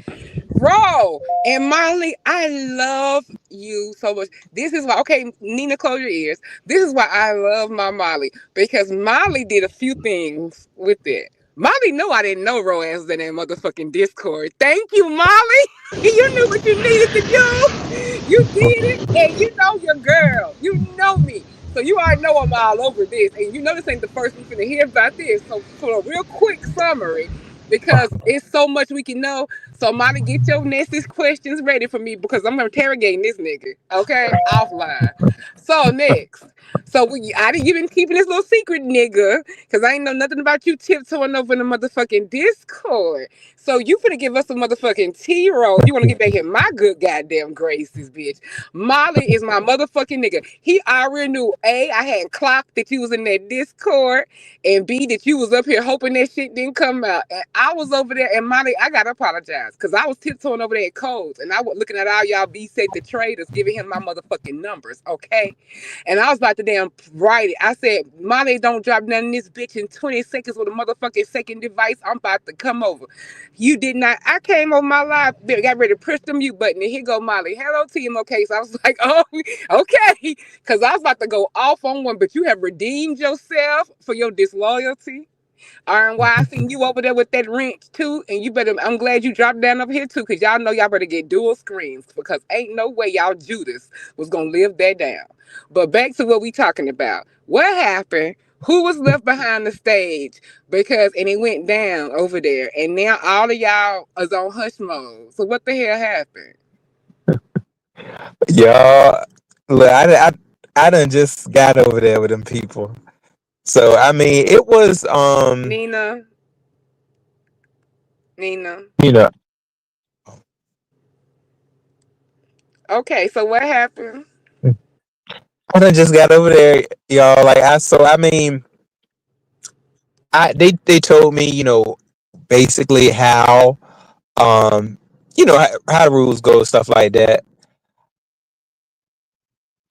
A: Bro, and Molly, I love you so much. This is why, okay, Nina, close your ears. This is why I love my Molly, because Molly did a few things with it. Molly knew I didn't know Roaz was in that motherfucking Discord. Thank you, Molly. You knew what you needed to do. You did it, and you know your girl. You know me. So you already know I'm all over this, and you know this ain't the first we finna hear about this. So for a real quick summary, because it's so much we can know. So, Molly, get your next questions ready for me because I'm interrogating this nigga, okay? Offline. So, next. You been keeping this little secret, nigga, because I ain't know nothing about you tiptoeing over in the motherfucking Discord. So, you finna give us a motherfucking T-roll. You want to get back in my good goddamn graces, bitch. Molly is my motherfucking nigga. He already knew, A, I hadn't clocked that you was in that Discord, and B, that you was up here hoping that shit didn't come out. And I was over there, and Molly, I gotta apologize because I was tiptoeing over there at Codes, and I was looking at all y'all B-Set the traders, giving him my motherfucking numbers, okay? And I was about to damn write it. I said, Molly, don't drop none of this bitch in 20 seconds with a motherfucking second device. I'm about to come over. You did not. I came on my live, got ready to push the mute button, and here go Molly. Hello, team. Okay, so I was like, oh, okay, because I was about to go off on one, but you have redeemed yourself for your disloyalty. And why I seen you over there with that wrench too, and you better. I'm glad you dropped down up here too, cause y'all know y'all better get dual screens, because ain't no way y'all Judas was gonna live that down. But back to what we talking about. What happened? Who was left behind the stage? And it went down over there, and now all of y'all is on hush mode. So what the hell happened?
E: Y'all, look, I done just got over there with them people. So I mean, it was
A: Nina, Nina.
E: you know,
A: Okay, so what happened?
E: I done just got over there, y'all. I mean, they told me, basically how um how the rules go, stuff like that.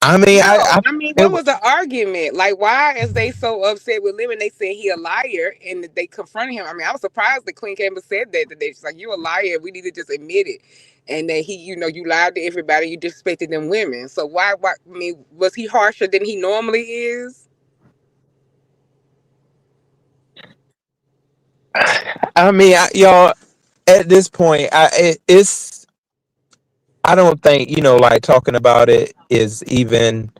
E: I mean,
A: No, I mean,
E: it,
A: what was the argument? Like, why is they so upset with Lemon? They said he a liar, and that they confronted him. I mean, I was surprised that Queen came and said that today. She's like, "You a liar. We need to just admit it." And that you lied to everybody. You disrespected them women. So why? I mean, was he harsher than he normally is?
E: I mean, y'all, at this point, I don't think like talking about it is even.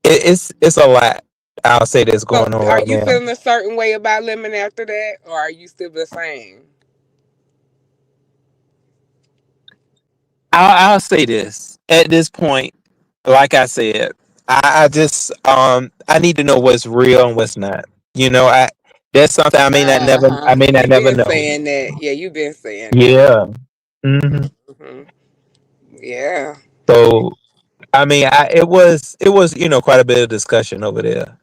E: It's a lot. I'll say that's
A: So,
E: going on
A: are
E: right
A: you
E: now.
A: feeling a certain way about Lemon after that, or are you still the same?
E: I'll say this at this point. Like I said. I just I need to know what's real and what's not. You know, that's something I may not
A: You
E: never
A: been
E: know.
A: saying that. Yeah, you been saying that.
E: Yeah. hmm
A: Hmm. Yeah.
E: So I mean, it was quite a bit of discussion over there,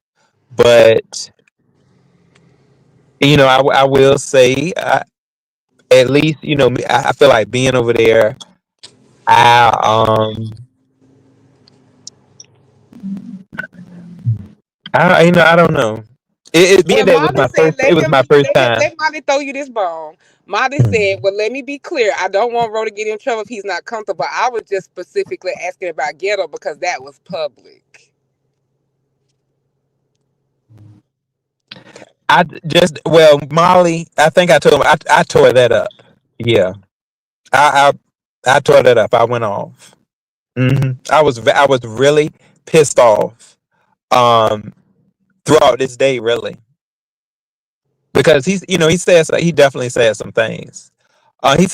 E: but I will say at least I feel like being over there. I I don't know. It being
A: Well,
E: that it was
A: Molly
E: my
A: said,
E: first, it was my first time.
A: let Molly throw you this bone. Molly
E: Mm.
A: said, well, let me be clear. I don't want Ro to get in trouble if he's not comfortable. I was just specifically asking about ghetto because that was public.
E: Molly. I think I told him I tore that up. Yeah, I I tore that up. I went off. I was really pissed off. Um, throughout this day, really, because he definitely said some things. He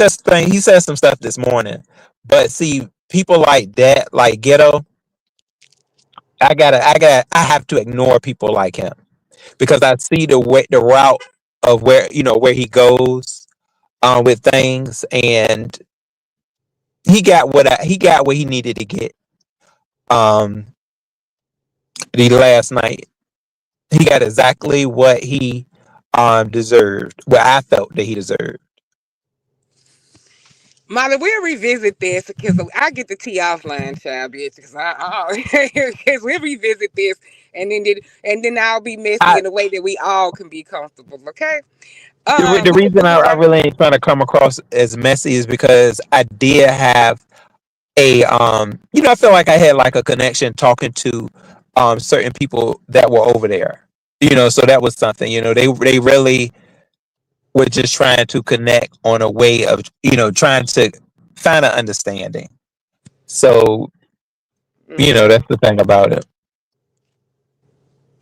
E: said some stuff this morning, but see, people like that, like ghetto, I have to ignore people like him because I see the route of where he goes with things, and he got what he needed to get um the last night. He got exactly what he deserved, what I felt that he deserved.
A: Molly, we'll revisit this because I get the tea offline, child, bitch. Because we'll revisit this, and then I'll be messy
E: I
A: in a way that we all can be comfortable. Okay.
E: the
A: But
E: reason I
A: before,
E: really ain't trying to come across as messy is because I did have I feel like I had like a connection talking to certain people that were over there. So that was something. They really were just trying to connect on a way of trying to find an understanding. So that's the thing about it.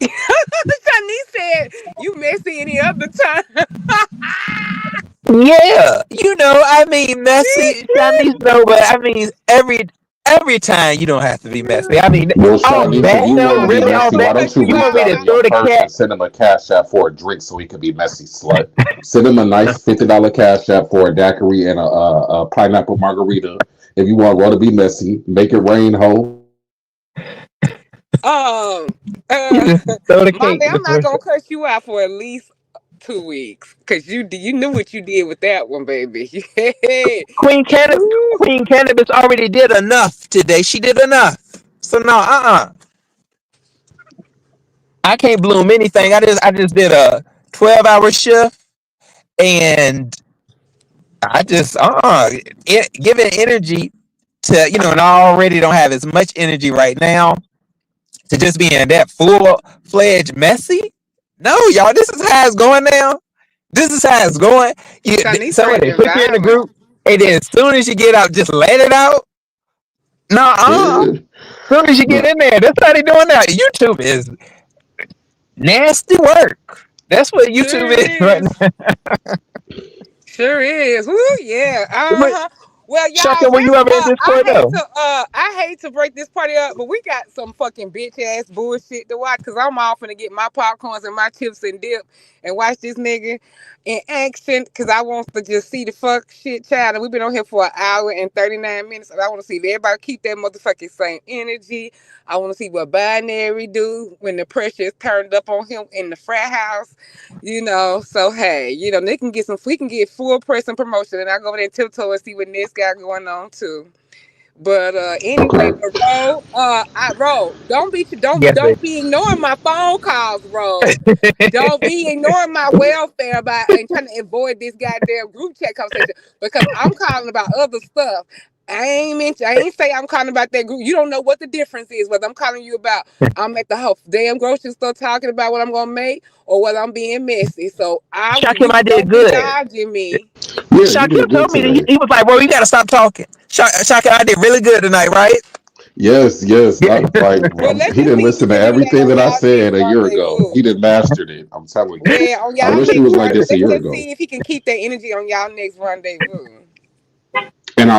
A: Shanice said, "You messy any other time."
E: Yeah, I mean, messy. Chinese know, but I mean, every time you don't have to be messy. I mean,
G: Well,
E: all
G: Shanice, if
E: that
G: you
E: though,
G: want to be
E: really, all
G: messy, why
E: that.
G: don't
A: Cause
G: you
A: you
E: You
G: reach
E: want me
G: out
E: to
G: to
A: are.
G: your
E: throw the
G: purse
E: cat?
G: and send him a cash app for a drink so he could be messy, slut? Send him a nice $50 cash app for a daiquiri and a pineapple margarita. If you want Ro to be messy, make it rain, ho.
A: Um,
E: You
A: uh,
E: just throw the cake
A: Molly,
E: to the
A: I'm not
E: person.
A: gonna curse you out for at least 2 weeks, cause you knew what you did with that one, baby. Yeah.
E: Queen Cannabis,
A: Woo.
E: Queen Cannabis already did enough today. She did enough. So no, I can't bloom anything. I just did a 12-hour shift, and I just giving energy to and I already don't have as much energy right now to just be in that full fledged messy. No, y'all, this is how it's going now. This is how it's going.
A: Shanice
E: Somebody
A: raging
E: put you in the
A: violent.
E: group, and then as soon as you get out, just let it out. No,
G: Yeah.
E: as soon as you get
G: But
E: in there, that's how they doing now. YouTube is nasty work. That's what
A: Sure
E: YouTube is right
A: is. Sure is. Woo, yeah.
E: now.
A: Uh-huh. Well,
E: Shaka,
A: y'all,
E: were you ever in Discord though?
A: I hate to break this party up, but we got some fucking bitch ass bullshit to watch because I'm all finna get my popcorns and my chips and dip and watch this nigga in action because I want to just see the fuck shit, child. And we've been on here for an hour and 39 minutes, and I want to see if everybody keep that motherfucking same energy. I want to see what Binary do when the pressure is turned up on him in the frat house. So hey, they can get we can get full press and promotion, and I go over there and tiptoe and see what next got going on too. But anyway,
G: okay.
A: but Ro,
E: Yes, baby.
A: don't be ignoring my phone calls, Ro. Don't be ignoring my welfare by and trying to avoid this goddamn group chat conversation because I'm calling about other stuff. I ain't say I'm calling about that group. You don't know what the difference is, whether I'm calling you about I'm at the damn grocery store talking about what I'm gonna make or whether I'm being messy. So
E: Shakim,
A: you
E: I did
A: don't be
E: good.
A: dodging me.
G: Yeah, you
E: Shakim
G: did good
E: told me that he,
G: today.
E: he was like, "Bro, you gotta stop talking." Shakim, I did really good tonight, right?
G: Yes, yes.
E: Yeah.
G: Not like
A: Well, let's
G: he
A: just
G: didn't
A: see if you
G: listen to
A: can do that
G: everything
A: on
G: that I
A: y'all next
G: said a year ago.
A: rendezvous.
G: He did mastered it. I'm telling you.
A: Yeah, on
G: I
A: y'all
G: wish he
A: next
G: was like
A: rendezvous.
G: this a
A: Let's
G: year
A: just
G: ago.
A: see if he can keep that energy on y'all next rendezvous.
G: And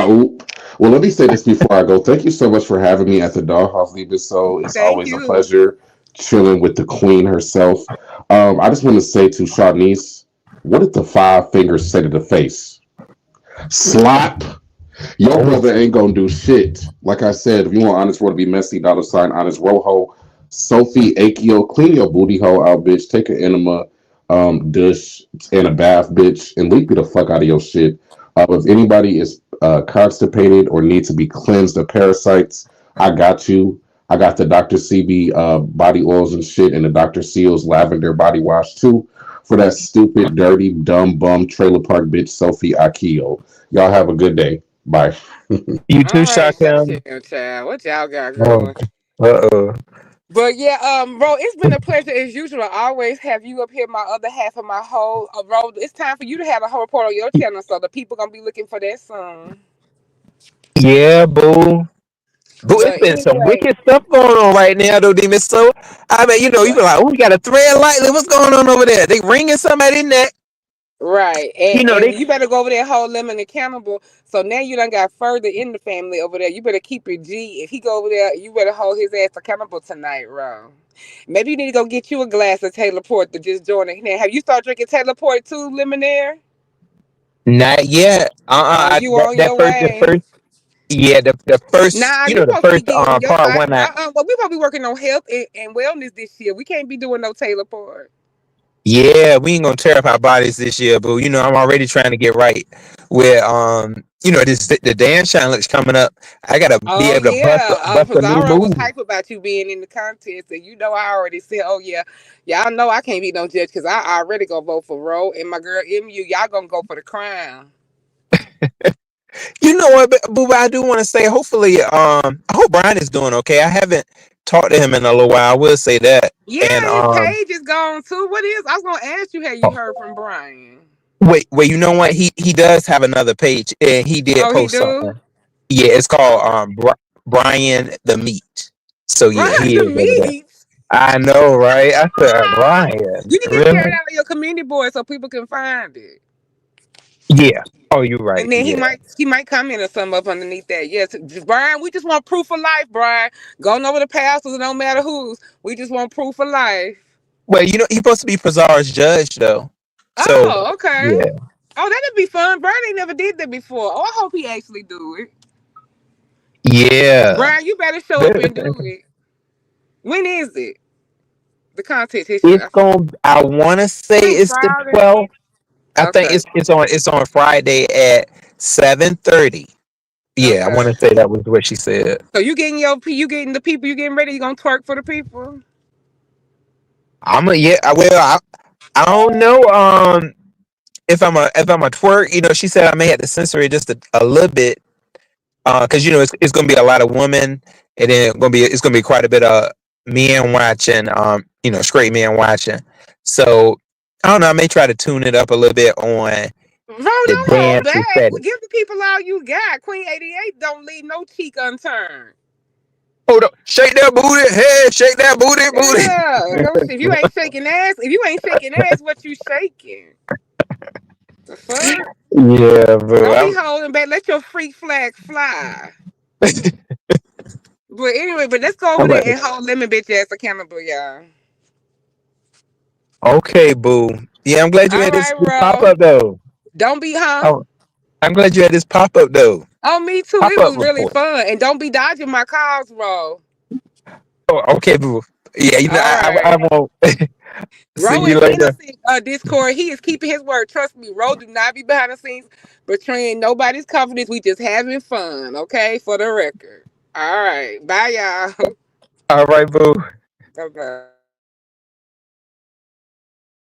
G: well, let me say this before I go. Thank you so much for having me at the Doghouse Leave It So. It's
A: Thank
G: always a
A: you.
G: pleasure chilling with the queen herself. I just want to say to Shawnice, what did the five fingers say to the face? Slap. Your brother ain't gonna do shit. Like I said, if you want Honest Row to be messy, $ Honest Rojo. Sophie Akio, clean your booty hole out, bitch. Take an enema, dish, and a bath, bitch, and leave me the fuck out of your shit. If anybody is constipated or needs to be cleansed of parasites, I got you. I got the Dr. CB body oils and shit, and the Dr. Seals lavender body wash too. For that stupid, dirty, dumb bum trailer park bitch, Sophie Akio. Y'all have a good day. Bye.
E: You
A: All
E: too,
A: right,
E: Shotgun.
A: goddamn child. What y'all got
E: Oh,
A: going?
E: uh-oh.
A: But yeah, bro, it's been a pleasure as usual. I always have you up here, my other half of my whole bro. It's time for you to have a whole report on your channel, so the people gonna be looking for that soon.
E: Yeah, boo. Boo, it's
A: But
E: been some
A: anyway,
E: wicked stuff going on right now, though, Demon. So, I mean, you be
A: what?
E: like, oh, we got a thread lightly. What's going on over there? They ringing somebody neck.
A: Right,
E: They
A: and you better go over there, hold Lemon accountable. So now you done got further in the family over there. You better keep your G. If he go over there, you better hold his ass accountable tonight, bro. Maybe you need to go get you a glass of Taylor Port to just join it. Now, have you started drinking Taylor Port too, Lemonaire?
E: not yet.
A: You on
E: That
A: your way?
E: first, yeah, the first,
A: Nah, you
E: the
A: supposed to be
E: first
A: getting your.
E: part one.
A: Well, we supposed to be working on health and wellness this year. We can't be doing no Taylor Port.
E: Yeah, we ain't gonna tear up our bodies this year, but I'm already trying to get right with this the dance challenge coming up. I gotta be
A: Oh
E: able to
A: yeah,
E: bust a new
A: Zara was
E: move.
A: hype about you being in the contest, and I already said, oh yeah, y'all know I can't be no judge because I already gonna vote for Ro and my girl MU. Y'all gonna go for the crown.
E: You know what, but I do want to say, hopefully, I hope Brian is doing okay. I haven't talked to him in a little while. I will say that.
A: Yeah,
E: And
A: his page is gone too. What is? I was gonna ask you, have you heard from Brian?
E: wait, you know what? He does have another page, and he did
A: Oh, he
E: post
A: do.
E: something. Yeah, it's called
A: Okay,
E: Brian the Meat. So
A: Brian
E: yeah, he
A: the
E: is over there.
A: meat.
E: I know, right? I said Brian,
A: You need to share it
E: really?
A: out on your community board so people can find it.
E: Yeah. Oh, you're right.
A: And then he
E: Yeah.
A: might comment or something up underneath that. Yes, Brian, we just want proof of life, Brian. Going over the pastors, it don't matter whose. We just want proof of life.
E: Well, he's supposed to be Pazar's judge, though. So
A: Oh, okay.
E: yeah,
A: Oh, that'd be fun. Brian ain't never did that before. Oh, I hope he actually do it.
E: yeah.
A: Brian, you better show up and do it. When is it? The contest history.
E: It's going. I want to say
A: I think
E: it's the
A: Friday.
E: 12th. I think
A: Okay.
E: it's on Friday at 7:30. Yeah, I want
A: Okay.
E: to say that was what she said.
A: So you getting the people, you getting ready, you gonna twerk for the people?
E: Yeah. I don't know. If I'm a twerk, she said I may have to censor it just a little bit. Because it's gonna be a lot of women, and then it's gonna be quite a bit of men watching. Straight men watching. So I don't know. I may try to tune it up a little bit on
A: Bro,
E: the
A: don't hold
E: dance
A: back.
E: aesthetic.
A: Well, give the people all you got. Queen 88 don't leave no cheek unturned.
E: Hold up, shake that booty, hey, shake that
A: Yeah. Don't
E: booty.
A: if you ain't shaking ass, what you shaking? The fuck?
E: Yeah, bro.
A: Don't be holding back. Let your freak flag fly. But anyway, let's go over
E: I'm
A: there
E: like,
A: and hold Lemon bitch ass accountable, y'all.
E: okay, boo. Yeah, I'm glad you
A: All
E: had this,
A: right,
E: this pop
A: bro.
E: up though.
A: Don't be
E: Oh, I'm glad you had this pop up though.
A: Oh, me too.
E: Pop
A: It
E: up
A: was really
E: report.
A: fun. And don't be dodging my calls, bro.
E: Oh, okay, boo. Yeah,
A: All
E: I
A: right.
E: won't. See
A: Ro
E: you
A: is
E: later.
A: innocent, Discord. He is keeping his word. Trust me, Ro do not be behind the scenes betraying nobody's confidence. We just having fun, okay? For the record. All right. Bye, y'all.
E: All right, boo.
A: Bye-bye.